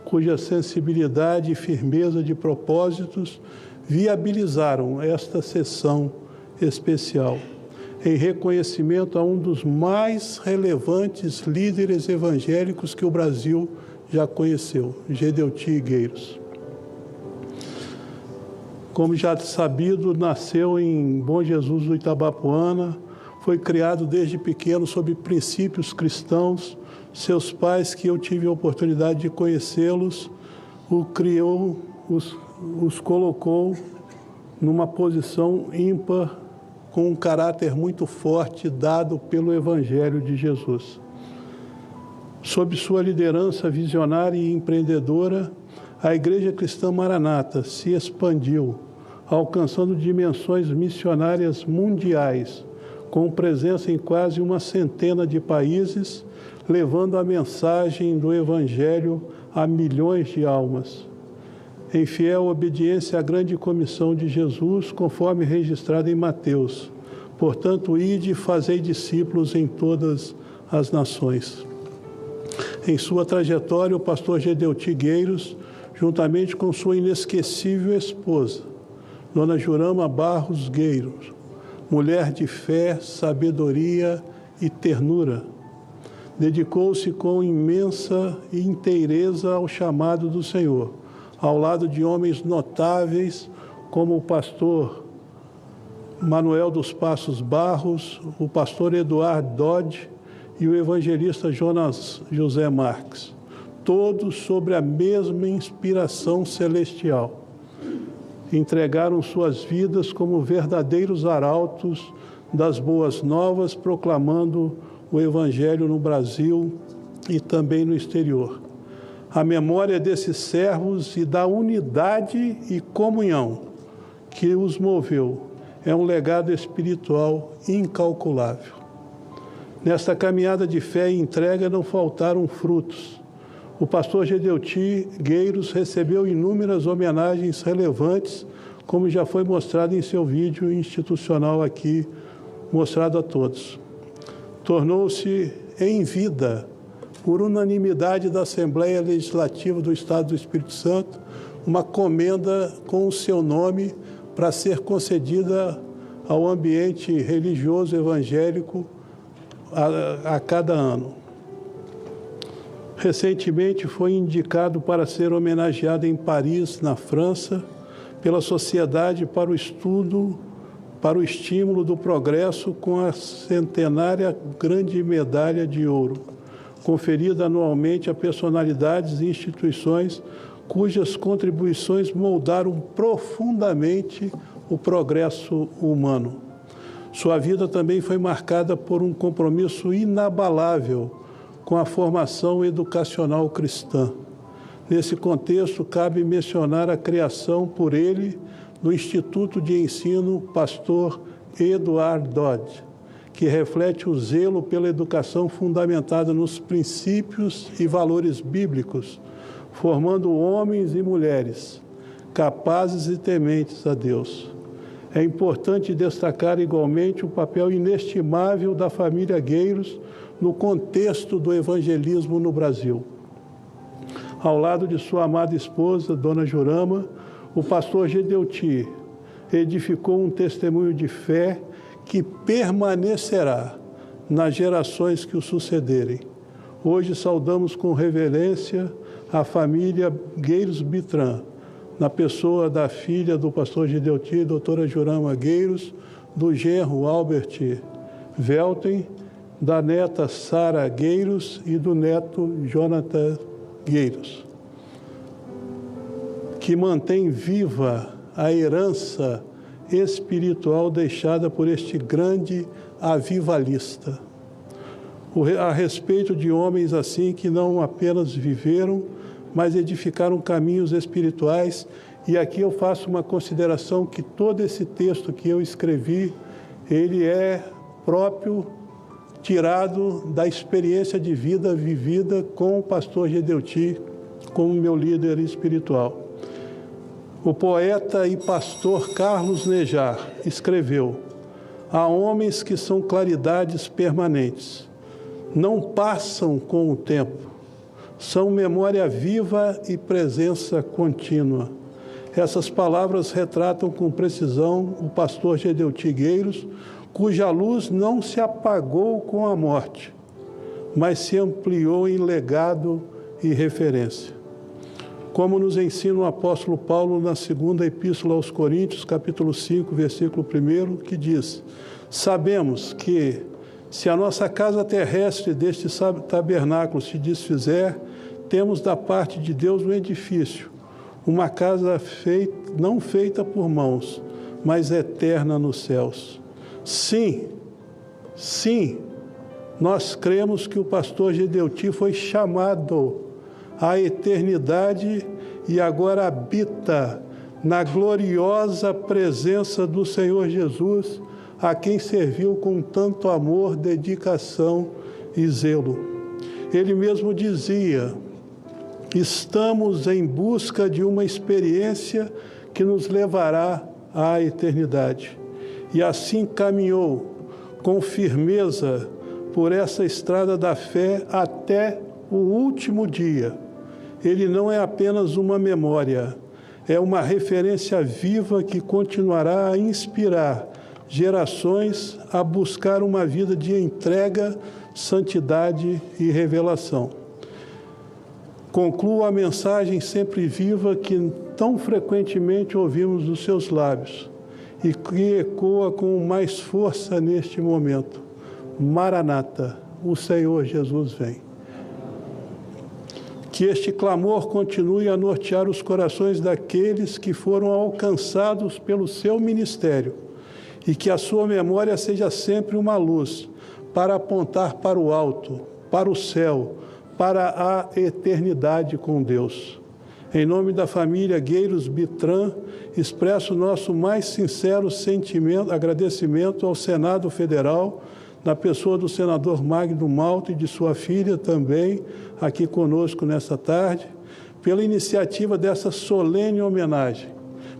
cuja sensibilidade e firmeza de propósitos viabilizaram esta sessão especial, em reconhecimento a um dos mais relevantes líderes evangélicos que o Brasil já conheceu, Gedeuti Gueiros. Como já sabido, nasceu em Bom Jesus do Itabapoana, foi criado desde pequeno sob princípios cristãos. Seus pais, que eu tive a oportunidade de conhecê-los, o criou, os colocou numa posição ímpar, com um caráter muito forte dado pelo Evangelho de Jesus. Sob sua liderança visionária e empreendedora, a Igreja Cristã Maranata se expandiu, alcançando dimensões missionárias mundiais, com presença em quase 100 de países, levando a mensagem do Evangelho a milhões de almas. Em fiel obediência à grande comissão de Jesus, conforme registrado em Mateus. Portanto, ide e fazei discípulos em todas as nações. Em sua trajetória, o pastor Gedeuti Gueiros, juntamente com sua inesquecível esposa, Dona Jurama Barros Gueiros, mulher de fé, sabedoria e ternura, dedicou-se com imensa inteireza ao chamado do Senhor, ao lado de homens notáveis como o pastor Manuel dos Passos Barros, o pastor Eduardo Dodge e o evangelista Jonas José Marques, todos sobre a mesma inspiração celestial. Entregaram suas vidas como verdadeiros arautos das boas novas, proclamando o Evangelho no Brasil e também no exterior. A memória desses servos e da unidade e comunhão que os moveu é um legado espiritual incalculável. Nesta caminhada de fé e entrega não faltaram frutos. O pastor Gedeuti Gueiros recebeu inúmeras homenagens relevantes, como já foi mostrado em seu vídeo institucional aqui, mostrado a todos. Tornou-se em vida, por unanimidade da Assembleia Legislativa do Estado do Espírito Santo, uma comenda com o seu nome para ser concedida ao ambiente religioso evangélico a cada ano. Recentemente foi indicado para ser homenageado em Paris, na França, pela Sociedade para o Estudo, para o Estímulo do Progresso, com a centenária Grande Medalha de Ouro, conferida anualmente a personalidades e instituições cujas contribuições moldaram profundamente o progresso humano. Sua vida também foi marcada por um compromisso inabalável com a formação educacional cristã. Nesse contexto, cabe mencionar a criação por ele do Instituto de Ensino Pastor Eduardo Dodge, que reflete o zelo pela educação fundamentada nos princípios e valores bíblicos, formando homens e mulheres capazes e tementes a Deus. É importante destacar igualmente o papel inestimável da família Gueiros no contexto do evangelismo no Brasil. Ao lado de sua amada esposa, Dona Jurama, o pastor Gedeuti edificou um testemunho de fé que permanecerá nas gerações que o sucederem. Hoje saudamos com reverência a família Gueiros Bitran, na pessoa da filha do pastor Gedeuti, doutora Jurama Gueiros, do genro Albert Velten, da neta Sara Gueiros e do neto Jonathan Gueiros, que mantém viva a herança espiritual deixada por este grande avivalista. A respeito de homens assim que não apenas viveram, mas edificaram caminhos espirituais. E aqui eu faço uma consideração que todo esse texto que eu escrevi, ele é próprio, tirado da experiência de vida vivida com o pastor Gedeuti, como meu líder espiritual. O poeta e pastor Carlos Nejar escreveu: há homens que são claridades permanentes, não passam com o tempo, são memória viva e presença contínua. Essas palavras retratam com precisão o pastor Gedeuti Gueiros, cuja luz não se apagou com a morte, mas se ampliou em legado e referência. Como nos ensina o apóstolo Paulo na segunda epístola aos Coríntios, capítulo 5, versículo 1, que diz: sabemos que, se a nossa casa terrestre deste tabernáculo se desfizer, temos da parte de Deus um edifício, uma casa não feita por mãos, mas eterna nos céus. Sim, nós cremos que o pastor Gedeuti foi chamado à eternidade e agora habita na gloriosa presença do Senhor Jesus, a quem serviu com tanto amor, dedicação e zelo. Ele mesmo dizia: estamos em busca de uma experiência que nos levará à eternidade. E assim caminhou com firmeza por essa estrada da fé até o último dia. Ele não é apenas uma memória, é uma referência viva que continuará a inspirar gerações a buscar uma vida de entrega, santidade e revelação. Concluo a mensagem sempre viva que tão frequentemente ouvimos dos seus lábios e que ecoa com mais força neste momento: Maranata, o Senhor Jesus vem. Que este clamor continue a nortear os corações daqueles que foram alcançados pelo seu ministério e que a sua memória seja sempre uma luz para apontar para o alto, para o céu, para a eternidade com Deus. Em nome da família Gueiros Bitran, expresso nosso mais sincero agradecimento ao Senado Federal, na pessoa do senador Magno Malta e de sua filha também, aqui conosco nesta tarde, pela iniciativa dessa solene homenagem,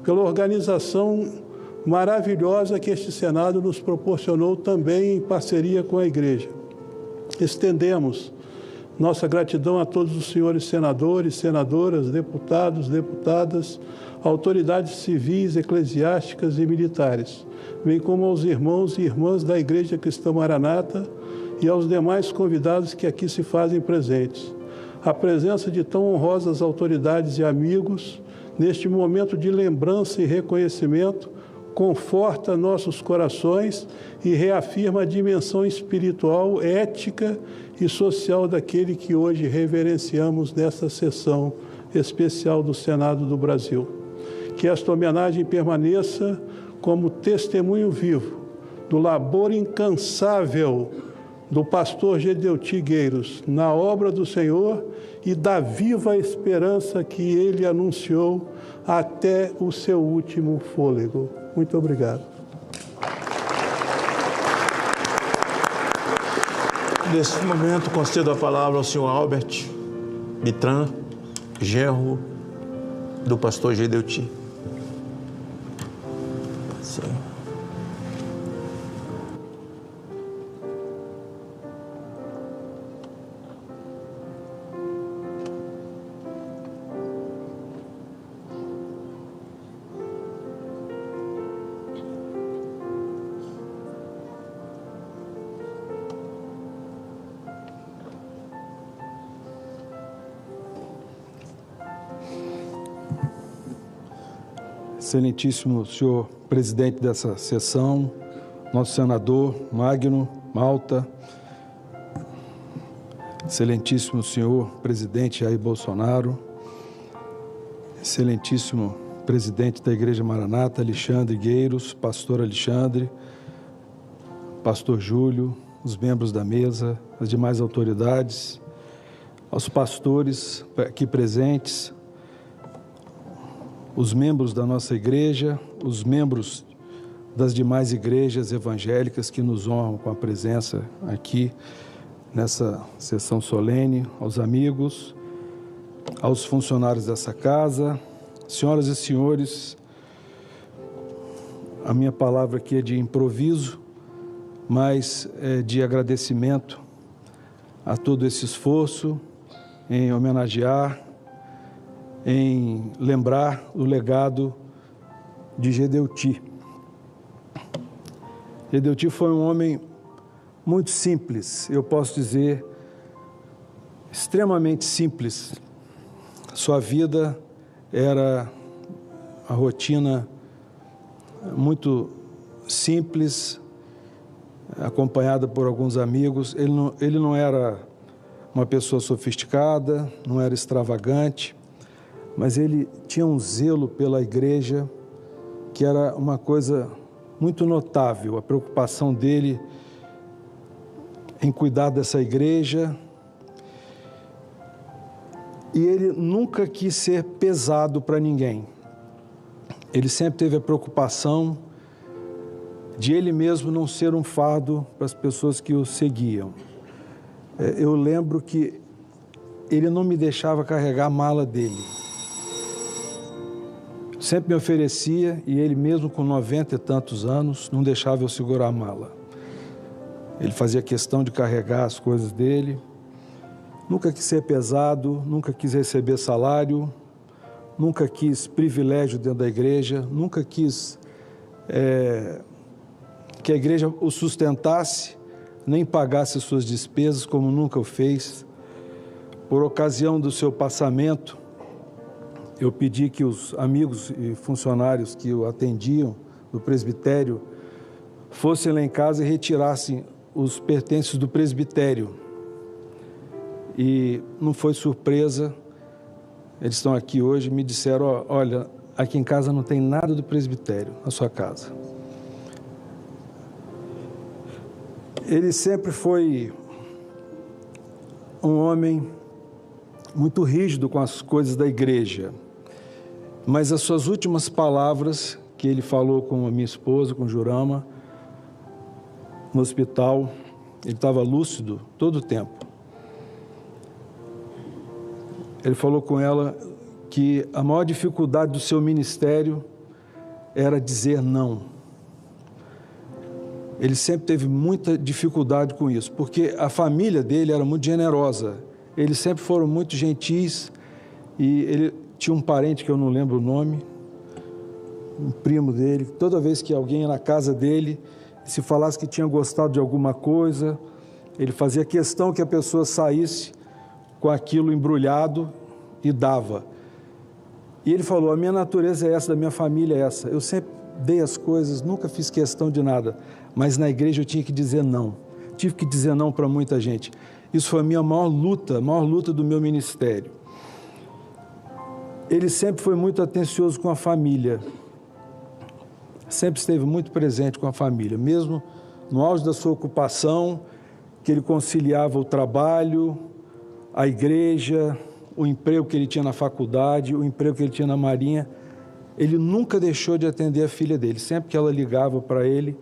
pela organização maravilhosa que este Senado nos proporcionou também em parceria com a Igreja. Estendemos nossa gratidão a todos os senhores senadores, senadoras, deputados, deputadas, autoridades civis, eclesiásticas e militares, bem como aos irmãos e irmãs da Igreja Cristã Maranata e aos demais convidados que aqui se fazem presentes. A presença de tão honrosas autoridades e amigos, neste momento de lembrança e reconhecimento, conforta nossos corações e reafirma a dimensão espiritual, ética e social daquele que hoje reverenciamos nesta sessão especial do Senado do Brasil. Que esta homenagem permaneça como testemunho vivo do labor incansável do pastor Gedeuti Gueiros na obra do Senhor e da viva esperança que ele anunciou até o seu último fôlego. Muito obrigado. Nesse momento, concedo a palavra ao senhor Albert Bitran, genro do pastor Gedeuti. Sim. excelentíssimo senhor presidente dessa sessão, nosso senador Magno Malta, excelentíssimo senhor presidente Jair Bolsonaro, excelentíssimo presidente da Igreja Maranata, Alexandre Gueiros, pastor Alexandre, pastor Júlio, os membros da mesa, as demais autoridades, aos pastores aqui presentes, os membros da nossa igreja, os membros das demais igrejas evangélicas que nos honram com a presença aqui nessa sessão solene, aos amigos, aos funcionários dessa casa, senhoras e senhores, a minha palavra aqui é de improviso, mas é de agradecimento a todo esse esforço em homenagear, em lembrar o legado de Gedeuti. Gedeuti foi um homem muito simples, eu posso dizer, extremamente simples. Sua vida era a rotina muito simples, acompanhada por alguns amigos. Ele não era uma pessoa sofisticada, não era extravagante, mas ele tinha um zelo pela igreja que era uma coisa muito notável, a preocupação dele em cuidar dessa igreja. E ele nunca quis ser pesado para ninguém. Ele sempre teve a preocupação de ele mesmo não ser um fardo para as pessoas que o seguiam. Eu lembro que ele não me deixava carregar a mala dele. Sempre me oferecia, e ele mesmo com 90 e tantos anos, não deixava eu segurar a mala. Ele fazia questão de carregar as coisas dele. Nunca quis ser pesado, nunca quis receber salário, nunca quis privilégio dentro da igreja, nunca quis que a igreja o sustentasse, nem pagasse suas despesas, como nunca o fez. Por ocasião do seu passamento, eu pedi que os amigos e funcionários que o atendiam do presbitério fossem lá em casa e retirassem os pertences do presbitério. E não foi surpresa, eles estão aqui hoje, me disseram, olha, aqui em casa não tem nada do presbitério, na sua casa. Ele sempre foi um homem muito rígido com as coisas da igreja, mas as suas últimas palavras, que ele falou com a minha esposa, com Jurama, no hospital, ele estava lúcido todo o tempo. Ele falou com ela que a maior dificuldade do seu ministério era dizer não. Ele sempre teve muita dificuldade com isso, porque a família dele era muito generosa. Eles sempre foram muito gentis e ele tinha um parente que eu não lembro o nome, um primo dele. Toda vez que alguém ia na casa dele, se falasse que tinha gostado de alguma coisa, ele fazia questão que a pessoa saísse com aquilo embrulhado e dava. E ele falou, a minha natureza é essa, da minha família é essa. Eu sempre dei as coisas, nunca fiz questão de nada, mas na igreja eu tinha que dizer não. Tive que dizer não para muita gente. Isso foi a minha maior luta do meu ministério. Ele sempre foi muito atencioso com a família. Sempre esteve muito presente com a família, mesmo no auge da sua ocupação, que ele conciliava o trabalho, a igreja, o emprego que ele tinha na faculdade, o emprego que ele tinha na Marinha. Ele nunca deixou de atender a filha dele. Sempre que ela ligava para ele,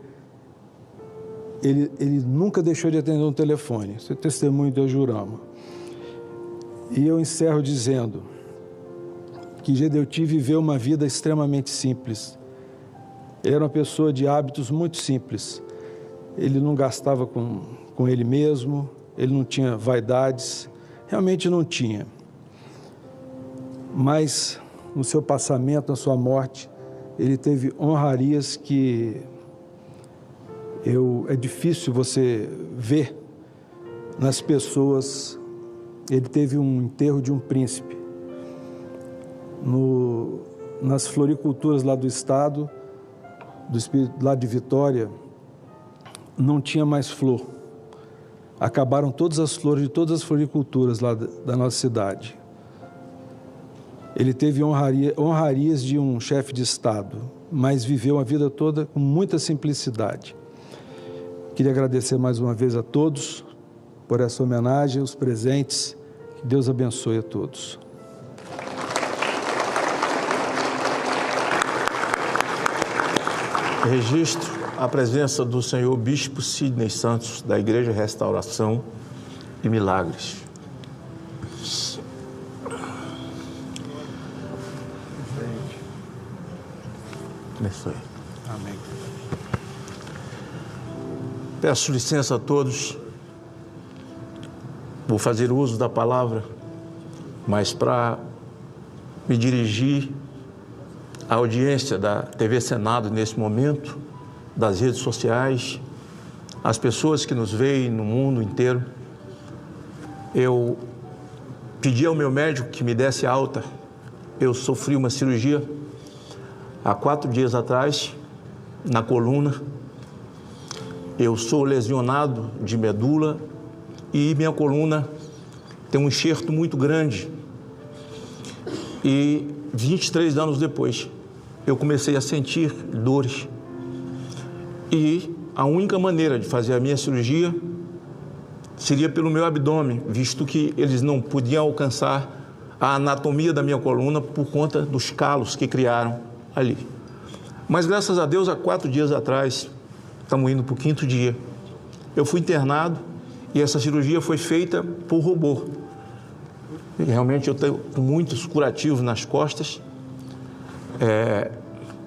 ele nunca deixou de atender um telefone. Isso é testemunho de Jurama. E eu encerro dizendo que Gedeuti viveu uma vida extremamente simples. Ele era uma pessoa de hábitos muito simples. Ele não gastava com ele mesmo, ele não tinha vaidades, realmente não tinha. Mas no seu passamento, na sua morte, ele teve honrarias que é difícil você ver nas pessoas. Ele teve um enterro de um príncipe. nas floriculturas lá do estado, do Espírito, lá de Vitória, não tinha mais flor. Acabaram todas as flores de todas as floriculturas lá da nossa cidade. Ele teve honrarias de um chefe de Estado, mas viveu a vida toda com muita simplicidade. Queria agradecer mais uma vez a todos por essa homenagem, os presentes. Que Deus abençoe a todos. Registro a presença do senhor Bispo Sidney Santos, da Igreja Restauração e Milagres. Abençoe. Amém. Peço licença a todos. Vou fazer uso da palavra, mas para me dirigir à audiência da TV Senado nesse momento, das redes sociais, as pessoas que nos veem no mundo inteiro, eu pedi ao meu médico que me desse alta. Eu sofri uma cirurgia há 4 dias atrás, na coluna. Eu sou lesionado de medula e minha coluna tem um enxerto muito grande. E 23 anos depois, eu comecei a sentir dores. E a única maneira de fazer a minha cirurgia seria pelo meu abdômen, visto que eles não podiam alcançar a anatomia da minha coluna por conta dos calos que criaram ali. Mas graças a Deus, há 4 dias atrás, estamos indo para o 5º dia, eu fui internado e essa cirurgia foi feita por robô. E realmente eu estou com muitos curativos nas costas,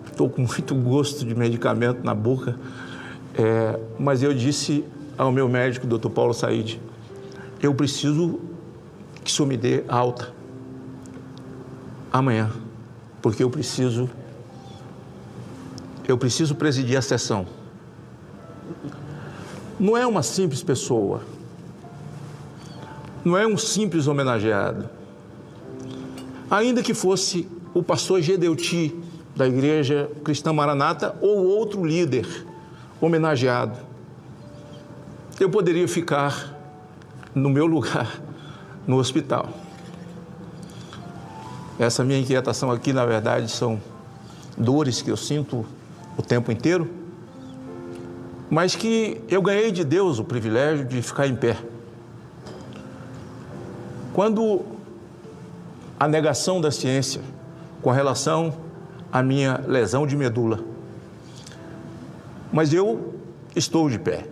estou com muito gosto de medicamento na boca, mas eu disse ao meu médico, Dr. Paulo Said, eu preciso que o senhor me dê alta amanhã, porque eu preciso presidir a sessão. Não é uma simples pessoa, não é um simples homenageado. Ainda que fosse o pastor Gedeuti, da Igreja Cristã Maranata, ou outro líder homenageado, eu poderia ficar no meu lugar, no hospital. Essa minha inquietação aqui, na verdade, são dores que eu sinto o tempo inteiro, mas que eu ganhei de Deus o privilégio de ficar em pé. Quando a negação da ciência com relação à minha lesão de medula, mas eu estou de pé.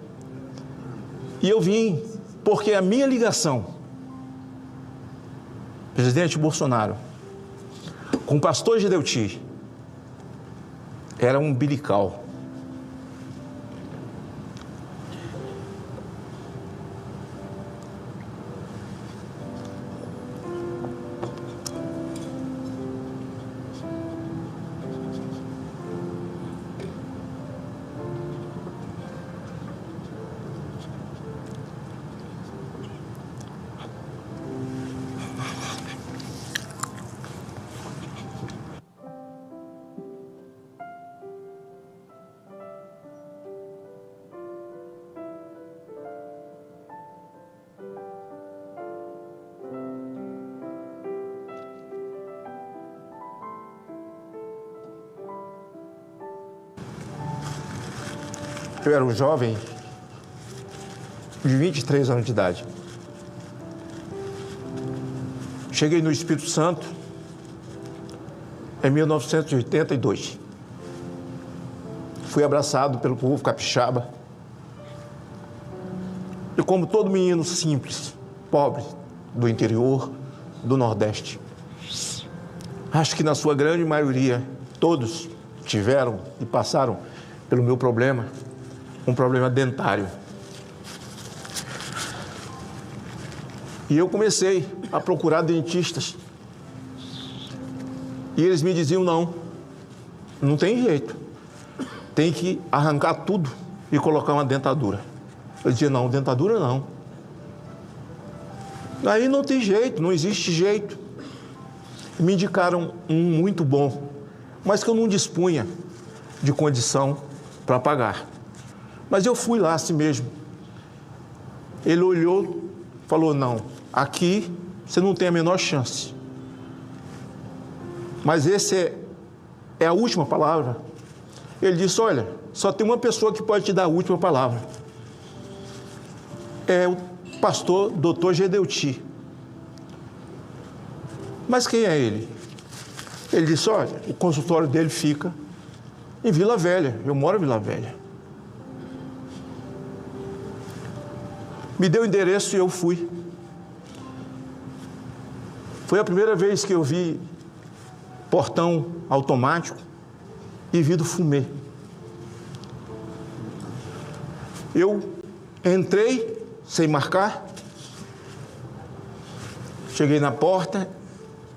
E eu vim porque a minha ligação, presidente Bolsonaro, com o pastor Gedeuti, era umbilical. Eu era um jovem de 23 anos de idade. Cheguei no Espírito Santo em 1982. Fui abraçado pelo povo capixaba. E como todo menino simples, pobre, do interior, do Nordeste, acho que na sua grande maioria, todos tiveram e passaram pelo meu problema, um problema dentário. E eu comecei a procurar dentistas. E eles me diziam, não tem jeito. Tem que arrancar tudo e colocar uma dentadura. Eu dizia, não, dentadura não. Aí não tem jeito, não existe jeito. Me indicaram um muito bom, mas que eu não dispunha de condição para pagar. Mas eu fui lá assim mesmo. Ele olhou, falou, não, aqui você não tem a menor chance. Mas esse é a última palavra. Ele disse, olha, só tem uma pessoa que pode te dar a última palavra. É o pastor Dr. Gedeuti. Mas quem é ele? Ele disse, olha, o consultório dele fica em Vila Velha. Eu moro em Vila Velha. Me deu o endereço e eu fui. Foi a primeira vez que eu vi portão automático e vidro fumê. Eu entrei sem marcar, cheguei na porta,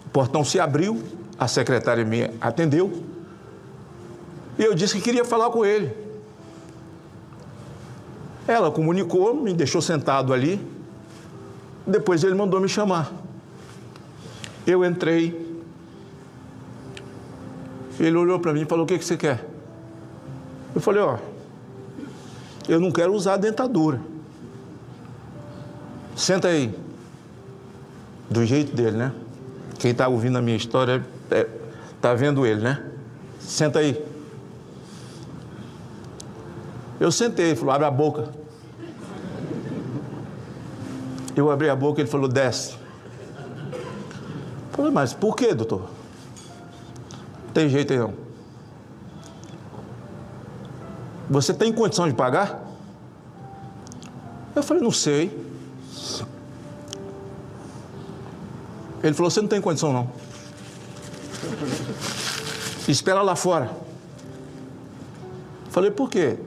o portão se abriu, a secretária me atendeu e eu disse que queria falar com ele. Ela comunicou, me deixou sentado ali, depois ele mandou me chamar. Eu entrei, ele olhou para mim e falou, o que você quer? Eu falei, ó, eu não quero usar a dentadura. Senta aí. Do jeito dele, né? Quem está ouvindo a minha história está vendo ele, né? Senta aí. Eu sentei, ele falou, abre a boca. Eu abri a boca, ele falou, desce. Eu falei, mas por quê, doutor? Não tem jeito aí não. Você tem condição de pagar? Eu falei, não sei. Ele falou, você não tem condição não. Espera lá fora. Falei, por quê?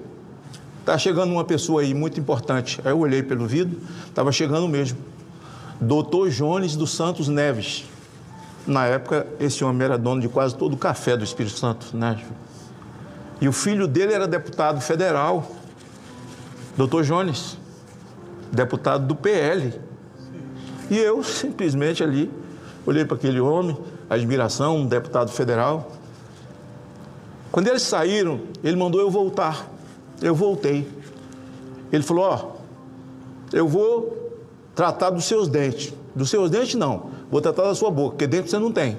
Está chegando uma pessoa aí muito importante. Aí eu olhei pelo vidro, estava chegando mesmo. Dr. Jones dos Santos Neves. Na época, esse homem era dono de quase todo o café do Espírito Santo, né? E o filho dele era deputado federal, Dr. Jones, deputado do PL. E eu, simplesmente ali, olhei para aquele homem, admiração, um deputado federal. Quando eles saíram, ele mandou eu voltar. Eu voltei. Ele falou, ó, eu vou tratar dos seus dentes. Dos seus dentes, não. Vou tratar da sua boca, porque dente você não tem.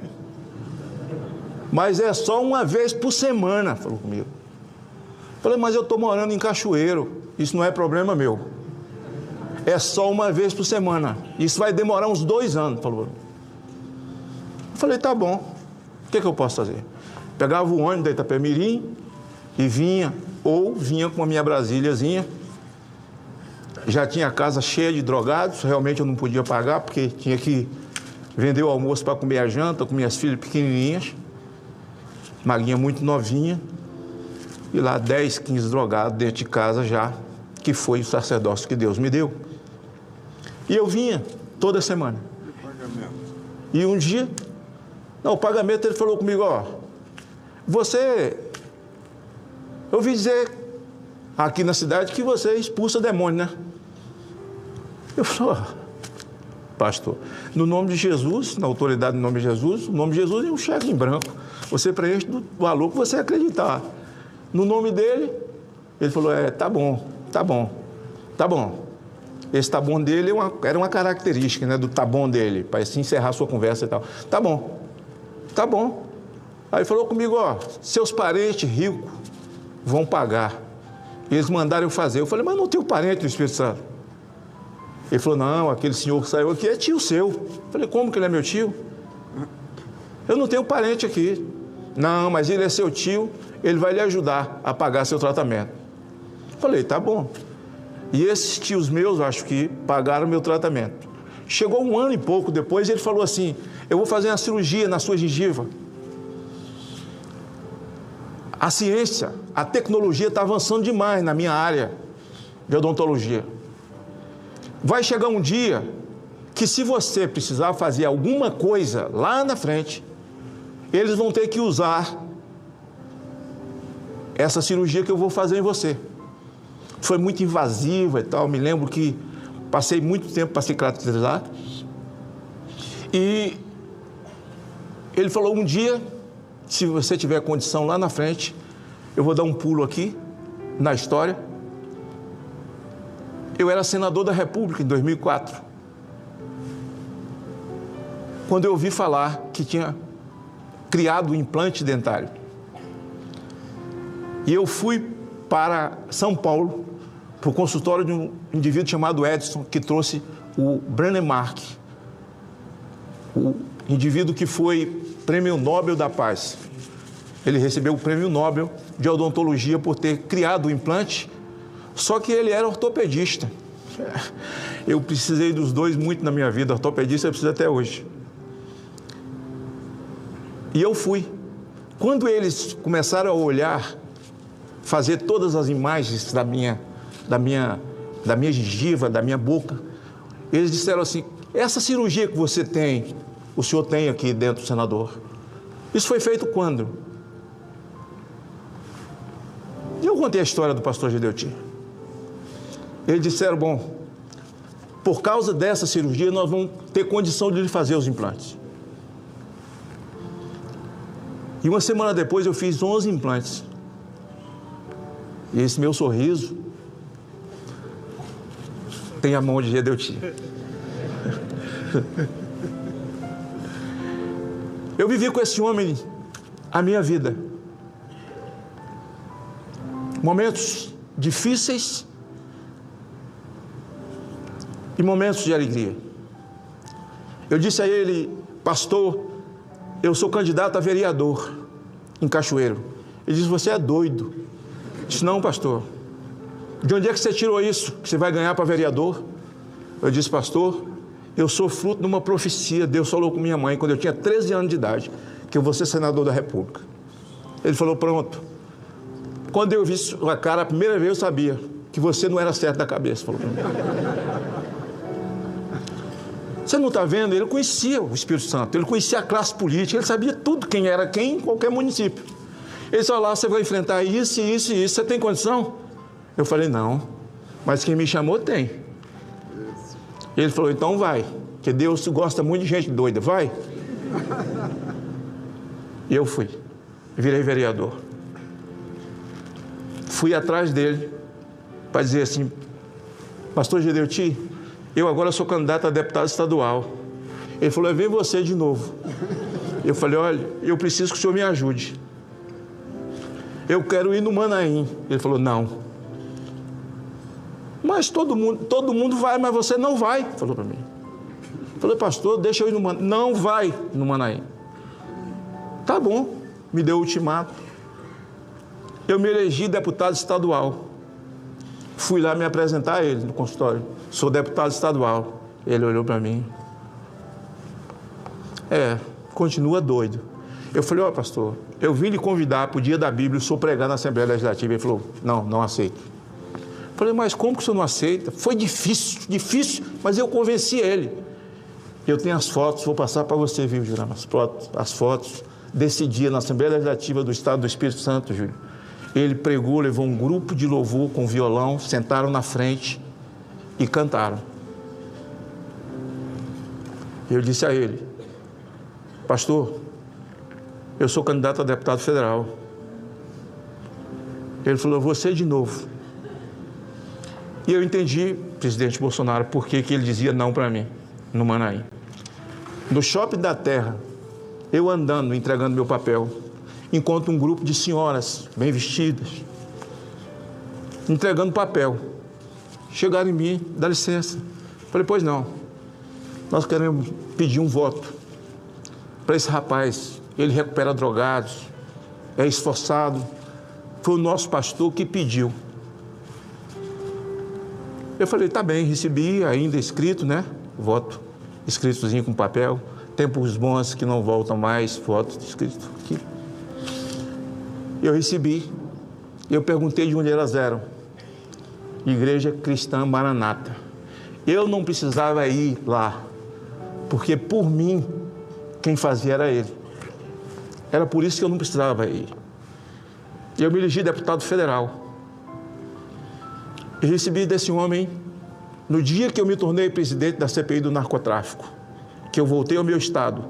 Mas é só uma vez por semana, falou comigo. Falei, mas eu estou morando em Cachoeiro. Isso não é problema meu. É só uma vez por semana. Isso vai demorar uns 2 anos, falou. Falei, tá bom. O que eu posso fazer? Pegava o ônibus da Itapemirim e vinha, ou vinha com a minha Brasíliazinha. Já tinha a casa cheia de drogados, realmente eu não podia pagar, porque tinha que vender o almoço para comer a janta com minhas filhas pequenininhas. Maguinha muito novinha. E lá 10, 15 drogados dentro de casa já, que foi o sacerdócio que Deus me deu. E eu vinha toda semana. E um dia, não, o pagamento, ele falou comigo, ó, eu ouvi dizer aqui na cidade que você expulsa demônio, né? Eu falei, ó, pastor, no nome de Jesus, na autoridade do nome de Jesus, o nome de Jesus é um cheque em branco. Você preenche do valor que você acreditar. No nome dele, ele falou, tá bom, tá bom, tá bom. Esse tá bom dele era uma característica, né, do tá bom dele, para assim encerrar a sua conversa e tal. Tá bom, tá bom. Aí falou comigo, ó, seus parentes ricos vão pagar. Eles mandaram eu fazer. Eu falei, mas não tenho parente no Espírito Santo. Ele falou, não, aquele senhor que saiu aqui é tio seu. Eu falei, como que ele é meu tio? Eu não tenho parente aqui. Não, mas ele é seu tio, ele vai lhe ajudar a pagar seu tratamento. Eu falei, tá bom. E esses tios meus, acho que pagaram meu tratamento. Chegou 1 ano e pouco depois, ele falou assim, eu vou fazer uma cirurgia na sua gengiva. A ciência, a tecnologia está avançando demais na minha área de odontologia. Vai chegar um dia que, se você precisar fazer alguma coisa lá na frente, eles vão ter que usar essa cirurgia que eu vou fazer em você. Foi muito invasiva e tal, me lembro que passei muito tempo para cicatrizar. E ele falou, um dia se você tiver condição lá na frente, eu vou dar um pulo aqui na história. Eu era senador da República em 2004. Quando eu ouvi falar que tinha criado o implante dentário. E eu fui para São Paulo, para o consultório de um indivíduo chamado Edson, que trouxe o Brennemark, o indivíduo que foi Prêmio Nobel da Paz. Ele recebeu o Prêmio Nobel de Odontologia por ter criado o implante, só que ele era ortopedista. Eu precisei dos dois muito na minha vida, ortopedista eu preciso até hoje. E eu fui. Quando eles começaram a olhar, fazer todas as imagens da minha gengiva, da minha boca, eles disseram assim: essa cirurgia que você tem, o senhor tem aqui dentro, senador, isso foi feito quando? E eu contei a história do pastor Gedeuti. Eles disseram: bom, por causa dessa cirurgia nós vamos ter condição de lhe fazer os implantes. E uma semana depois eu fiz 11 implantes. E esse meu sorriso tem a mão de Gedeuti. Eu vivi com esse homem a minha vida. Momentos difíceis e momentos de alegria. Eu disse a ele: pastor, eu sou candidato a vereador em Cachoeiro. Ele disse: você é doido. Eu disse: não, pastor. De onde é que você tirou isso, que você vai ganhar para vereador? Eu disse: pastor, eu sou fruto de uma profecia. Deus falou com minha mãe, quando eu tinha 13 anos de idade, que eu vou ser senador da República. Ele falou: pronto. Quando eu vi sua cara a primeira vez, eu sabia que você não era certo da cabeça. Falou para mim. Você não está vendo? Ele conhecia o Espírito Santo, ele conhecia a classe política, ele sabia tudo, quem era quem em qualquer município. Ele disse: olha lá, você vai enfrentar isso, isso e isso, você tem condição? Eu falei: não, mas quem me chamou tem. Ele falou: então vai, que Deus gosta muito de gente doida, vai. E eu fui, virei vereador. Fui atrás dele para dizer assim: pastor Gedeuti, eu agora sou candidato a deputado estadual. Ele falou: vem você de novo. Eu falei: olha, eu preciso que o senhor me ajude. Eu quero ir no Manaim. Ele falou: não. Mas todo mundo vai, mas você não vai, falou para mim. Eu falei: pastor, deixa eu ir no Manaim. Não vai no Manaim. Tá bom, me deu o ultimato. Eu me elegi deputado estadual. Fui lá me apresentar a ele no consultório. Sou deputado estadual. Ele olhou para mim. Continua doido. Eu falei: ó, pastor, eu vim lhe convidar para o dia da Bíblia, o senhor pregar na Assembleia Legislativa. Ele falou: não aceito. Eu falei: mas como que o senhor não aceita? Foi difícil, mas eu convenci ele. Eu tenho as fotos, vou passar para você, viu, Júlio? As fotos desse dia na Assembleia Legislativa do Estado do Espírito Santo, Júlio. Ele pregou, levou um grupo de louvor com violão, sentaram na frente e cantaram. Eu disse a ele: pastor, eu sou candidato a deputado federal. Ele falou: você de novo. E eu entendi, presidente Bolsonaro, por que ele dizia não para mim, no Manaim. No Shopping da Terra, eu andando, entregando meu papel, encontro um grupo de senhoras bem vestidas, entregando papel. Chegaram em mim: dá licença. Falei: pois não, nós queremos pedir um voto para esse rapaz. Ele recupera drogados, é esforçado, foi o nosso pastor que pediu. Eu falei: tá bem, recebi ainda escrito, né? Voto escritozinho com papel. Tempos bons que não voltam mais, voto escrito aqui. Eu recebi. Eu perguntei de onde elas eram. Igreja Cristã Maranata. Eu não precisava ir lá, porque por mim, quem fazia era ele. Era por isso que eu não precisava ir. Eu me elegi deputado federal. E recebi desse homem, no dia que eu me tornei presidente da CPI do narcotráfico, que eu voltei ao meu estado,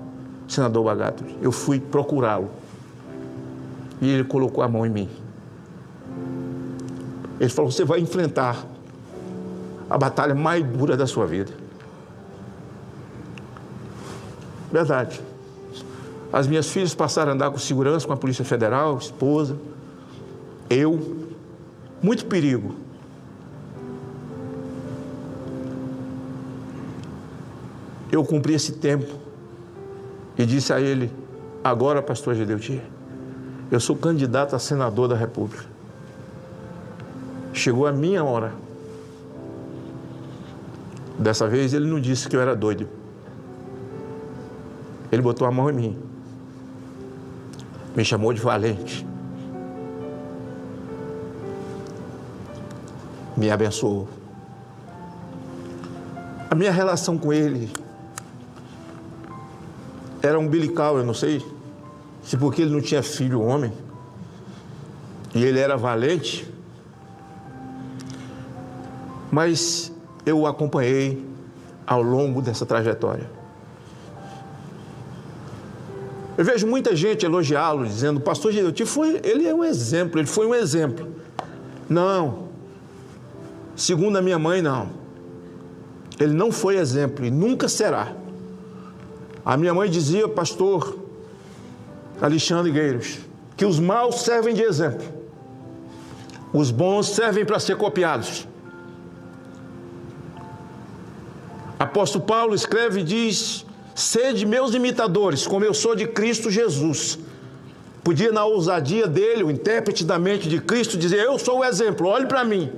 senador Bagatro, eu fui procurá-lo. E ele colocou a mão em mim. Ele falou: você vai enfrentar a batalha mais dura da sua vida. Verdade. As minhas filhas passaram a andar com segurança, com a Polícia Federal, esposa, eu. Muito perigo. Eu cumpri esse tempo e disse a ele: agora, pastor Gedeuti, eu sou candidato a senador da República. Chegou a minha hora. Dessa vez ele não disse que eu era doido. Ele botou a mão em mim. Me chamou de valente. Me abençoou. A minha relação com ele era umbilical, eu não sei se porque ele não tinha filho homem e ele era valente, mas eu o acompanhei ao longo dessa trajetória. Eu vejo muita gente elogiá-lo, dizendo: o pastor Gedeuti ele é um exemplo, ele foi um exemplo. Não, segundo a minha mãe, não. Ele não foi exemplo e nunca será. A minha mãe dizia, pastor Alexandre Gueiros, que os maus servem de exemplo, os bons servem para ser copiados. Apóstolo Paulo escreve e diz: sede meus imitadores, como eu sou de Cristo Jesus. Podia, na ousadia dele, o intérprete da mente de Cristo, dizer: eu sou o exemplo, olhe para mim.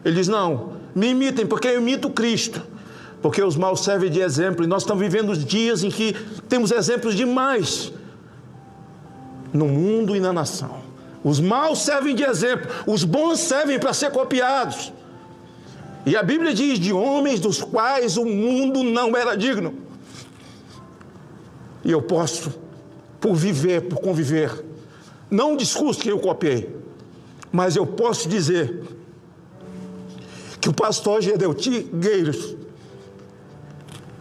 Ele diz: não, me imitem, porque eu imito Cristo. Porque os maus servem de exemplo, e nós estamos vivendo dias em que temos exemplos demais no mundo e na nação. Os maus servem de exemplo, os bons servem para ser copiados. E a Bíblia diz de homens dos quais o mundo não era digno. E eu posso, por viver, por conviver, não um discurso que eu copiei, mas eu posso dizer que o pastor Gedeuti Gueiros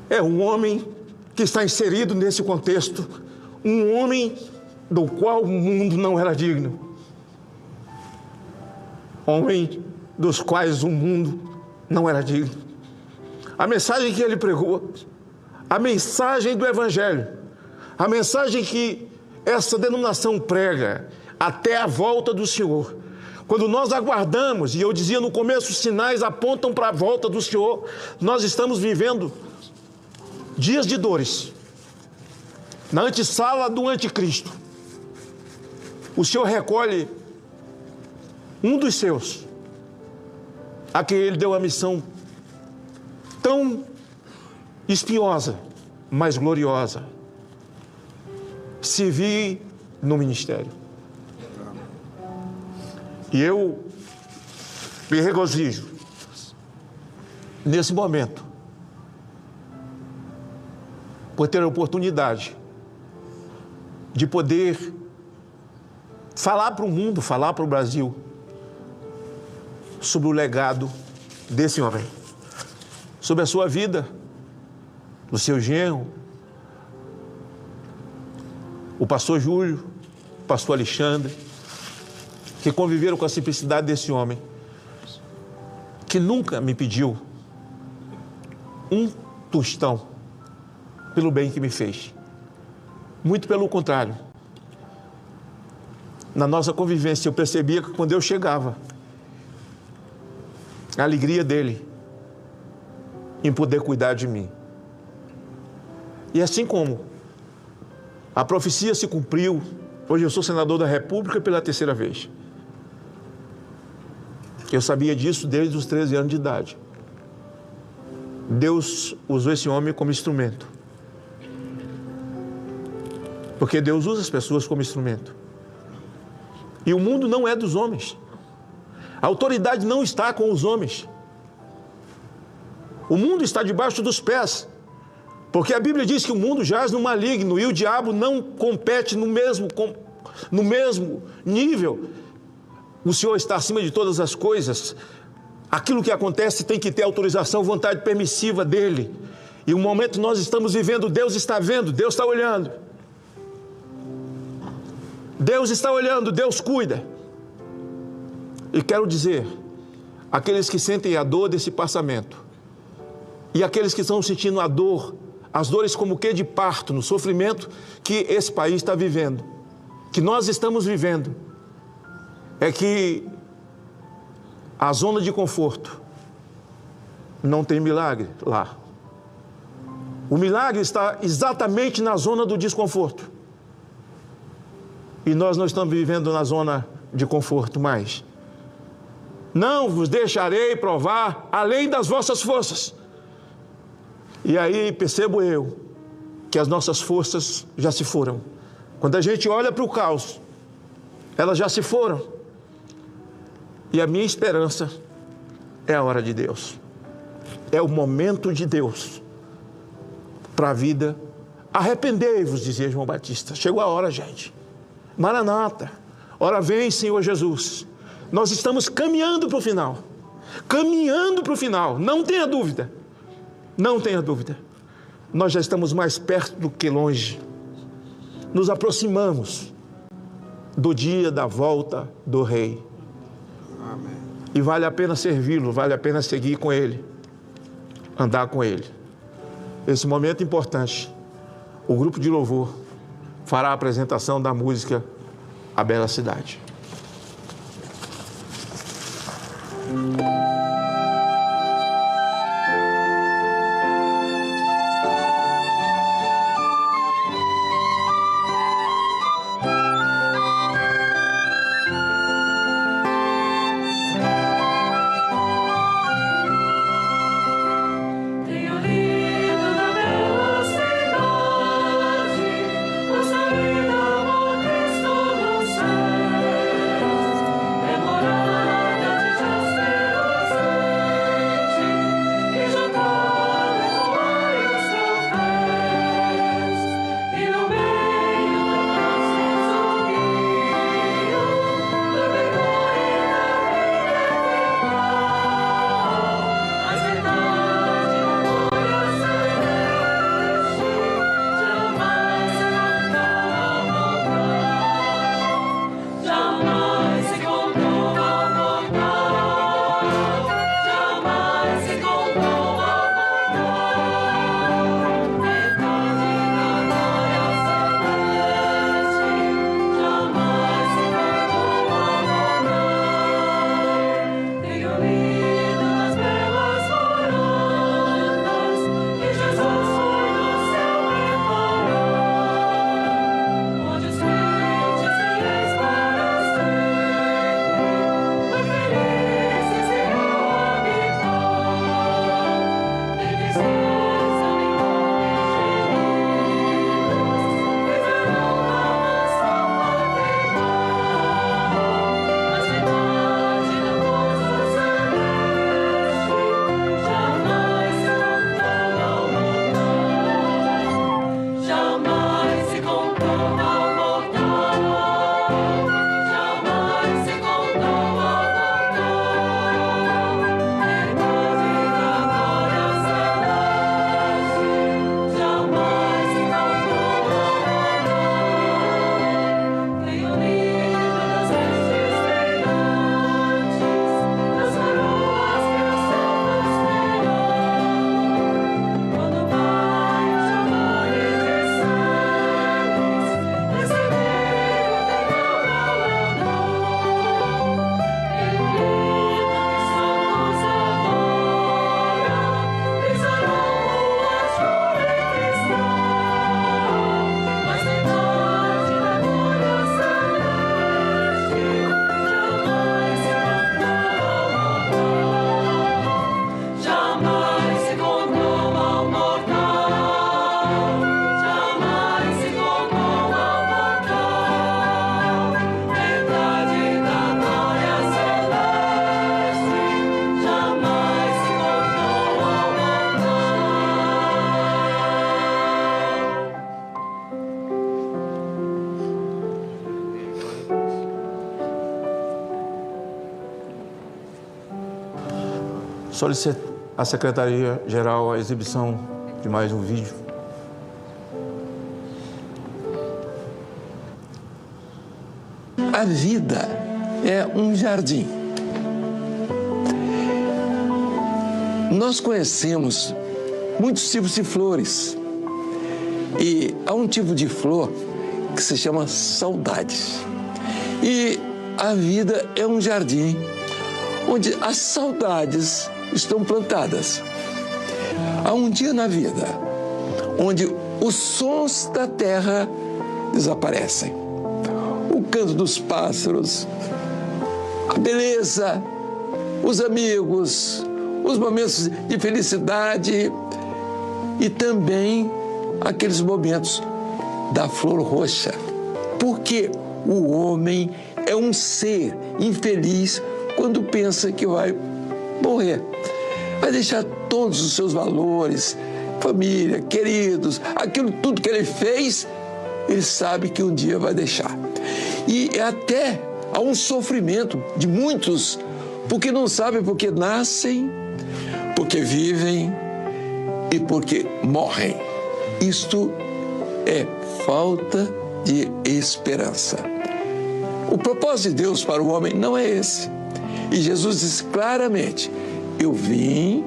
é um homem que está inserido nesse contexto, um homem do qual o mundo não era digno, homem dos quais o mundo não era digno. A mensagem que ele pregou, a mensagem do Evangelho, a mensagem que essa denominação prega até a volta do Senhor. Quando nós aguardamos, e eu dizia no começo, os sinais apontam para a volta do Senhor, nós estamos vivendo dias de dores, na antessala do anticristo. O Senhor recolhe um dos seus, a quem ele deu a missão tão espinhosa, mas gloriosa: servir no ministério. E eu me regozijo nesse momento por ter a oportunidade de poder falar para o mundo, falar para o Brasil sobre o legado desse homem, sobre a sua vida, do seu genro, o pastor Júlio, o pastor Alexandre, que conviveram com a simplicidade desse homem, que nunca me pediu um tostão pelo bem que me fez. Muito pelo contrário. Na nossa convivência, eu percebia que quando eu chegava, a alegria dele em poder cuidar de mim. E assim como a profecia se cumpriu, hoje eu sou senador da República pela 3ª vez. Eu sabia disso desde os 13 anos de idade. Deus usou esse homem como instrumento. Porque Deus usa as pessoas como instrumento. E o mundo não é dos homens. A autoridade não está com os homens. O mundo está debaixo dos pés. Porque a Bíblia diz que o mundo jaz no maligno e o diabo não compete no mesmo nível. O Senhor está acima de todas as coisas. Aquilo que acontece tem que ter autorização, vontade permissiva dele. E o momento que nós estamos vivendo, Deus está vendo, Deus está olhando. Deus está olhando, Deus cuida. E quero dizer, aqueles que sentem a dor desse passamento, e aqueles que estão sentindo a dor, as dores como que de parto, no sofrimento que esse país está vivendo, que nós estamos vivendo, é que a zona de conforto não tem milagre lá. O milagre está exatamente na zona do desconforto. E nós não estamos vivendo na zona de conforto mais. Não vos deixarei provar além das vossas forças. E aí percebo eu que as nossas forças já se foram. Quando a gente olha para o caos, elas já se foram. E a minha esperança é a hora de Deus. É o momento de Deus para a vida. Arrependei-vos, dizia João Batista. Chegou a hora, gente. Maranata. Ora vem, Senhor Jesus. Nós estamos caminhando para o final. Caminhando para o final. Não tenha dúvida. Não tenha dúvida. Nós já estamos mais perto do que longe. Nos aproximamos do dia da volta do Rei. Amém. E vale a pena servi-lo, vale a pena seguir com Ele, andar com Ele. Esse momento importante, o grupo de louvor fará a apresentação da música A Bela Cidade. Solicito à Secretaria-Geral a exibição de mais um vídeo. a vida é um jardim. Nós conhecemos muitos tipos de flores. E há um tipo de flor que se chama saudades. E a vida é um jardim onde as saudades estão plantadas. Há um dia na vida onde os sons da terra desaparecem. O canto dos pássaros, a beleza, os amigos, os momentos de felicidade e também aqueles momentos da flor roxa. Porque o homem é um ser infeliz quando pensa que vai morrer. Vai deixar todos os seus valores, família, queridos, aquilo tudo que ele fez, ele sabe que um dia vai deixar. E até há um sofrimento de muitos, porque não sabem porque nascem, porque vivem e porque morrem. Isto é falta de esperança. O propósito de Deus para o homem não é esse. E Jesus diz claramente: eu vim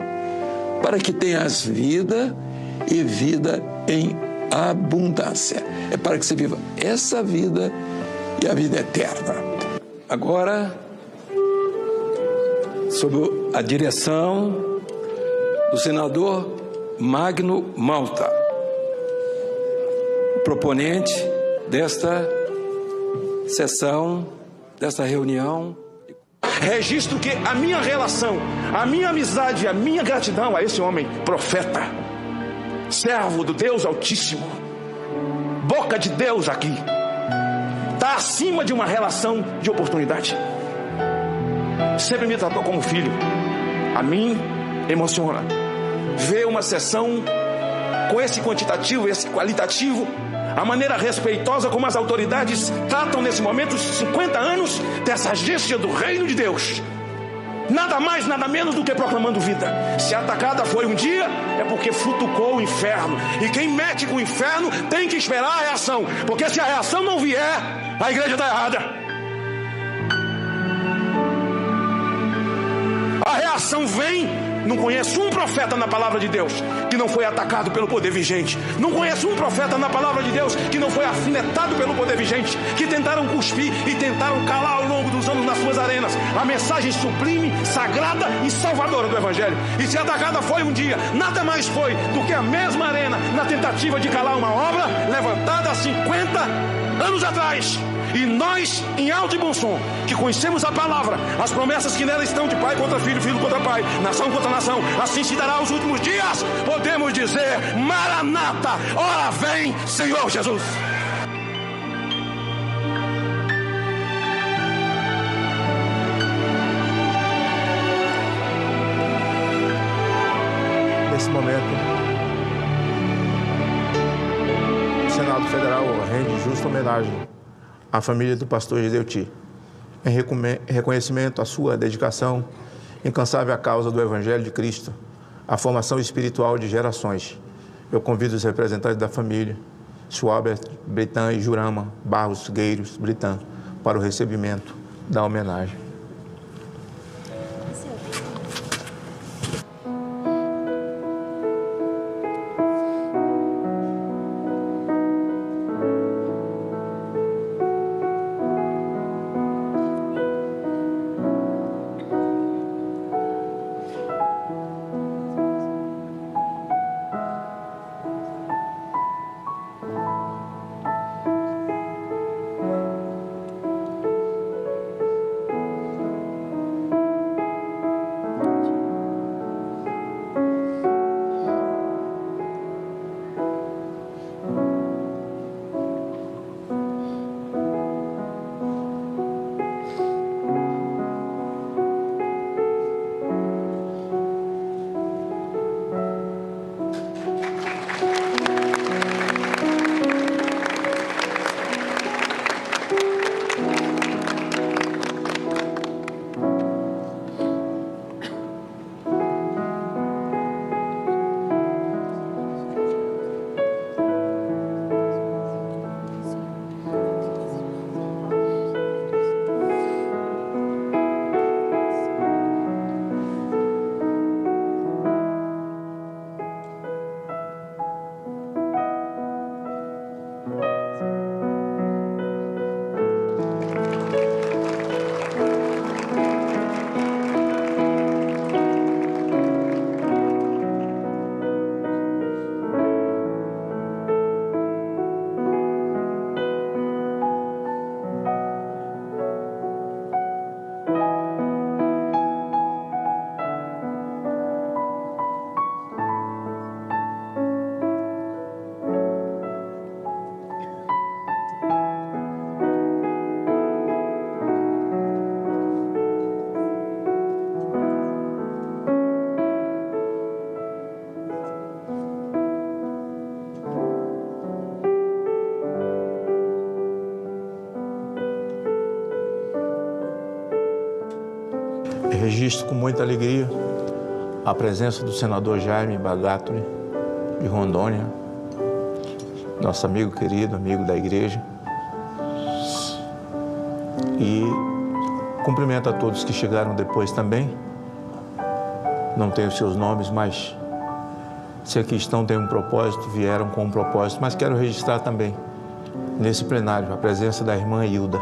para que tenhas vida e vida em abundância. É para que você viva essa vida e a vida eterna. Agora, sob a direção do senador Magno Malta, proponente desta sessão, desta reunião. Registro que a minha relação, a minha amizade, a minha gratidão a esse homem profeta, servo do Deus Altíssimo, boca de Deus aqui, está acima de uma relação de oportunidade. Sempre me tratou como filho. A mim emociona ver uma sessão com esse quantitativo, esse qualitativo, a maneira respeitosa como as autoridades tratam nesse momento os 50 anos dessa agência do reino de Deus. Nada mais, nada menos do que proclamando vida. Se atacada foi um dia, é porque futucou o inferno. E quem mete com o inferno tem que esperar a reação, porque se a reação não vier, a igreja está errada. A reação vem. Não conheço um profeta na palavra de Deus que não foi atacado pelo poder vigente. Não conheço um profeta na palavra de Deus que não foi afinetado pelo poder vigente, que tentaram cuspir e tentaram calar ao longo dos anos nas suas arenas a mensagem sublime, sagrada e salvadora do Evangelho. E se atacada foi um dia, nada mais foi do que a mesma arena na tentativa de calar uma obra levantada há 50 anos atrás. E nós, em alto e bom som, que conhecemos a palavra, as promessas que nela estão de pai contra filho, filho contra pai, nação contra nação, assim se dará os últimos dias, podemos dizer: Maranata, ora vem, Senhor Jesus. Nesse momento, o Senado Federal rende justa homenagem à família do pastor Gedeuti, em reconhecimento à sua dedicação incansável à causa do Evangelho de Cristo, à formação espiritual de gerações. Eu convido os representantes da família, Schwabert, Britan e Jurama Barros Gueiros Britan, para o recebimento da homenagem. Registro com muita alegria a presença do senador Jaime Bagatoli, de Rondônia, nosso amigo querido, amigo da igreja. E cumprimento a todos que chegaram depois também. Não tenho seus nomes, mas se aqui estão, têm um propósito, vieram com um propósito. Mas quero registrar também, nesse plenário, a presença da irmã Hilda.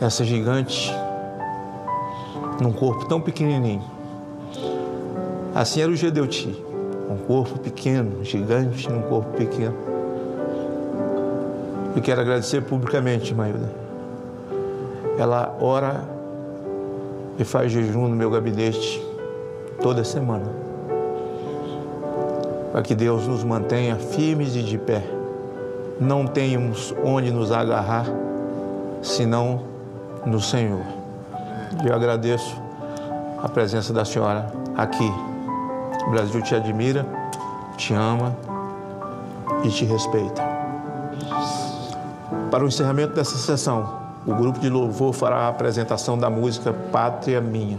Essa gigante, num corpo tão pequenininho. Assim era o Gedeuti, um corpo pequeno, gigante num corpo pequeno. E quero agradecer publicamente, irmã Hilda. Ela ora e faz jejum no meu gabinete toda semana, para que Deus nos mantenha firmes e de pé. Não tenhamos onde nos agarrar, senão no Senhor. Eu agradeço a presença da senhora aqui. O Brasil te admira, te ama e te respeita. Para o encerramento dessa sessão, o grupo de louvor fará a apresentação da música Pátria Minha.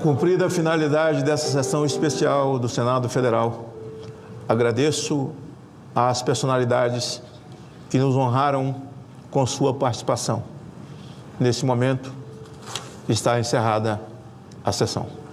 Cumprida a finalidade dessa sessão especial do Senado Federal, agradeço às personalidades que nos honraram com sua participação. Nesse momento, está encerrada a sessão.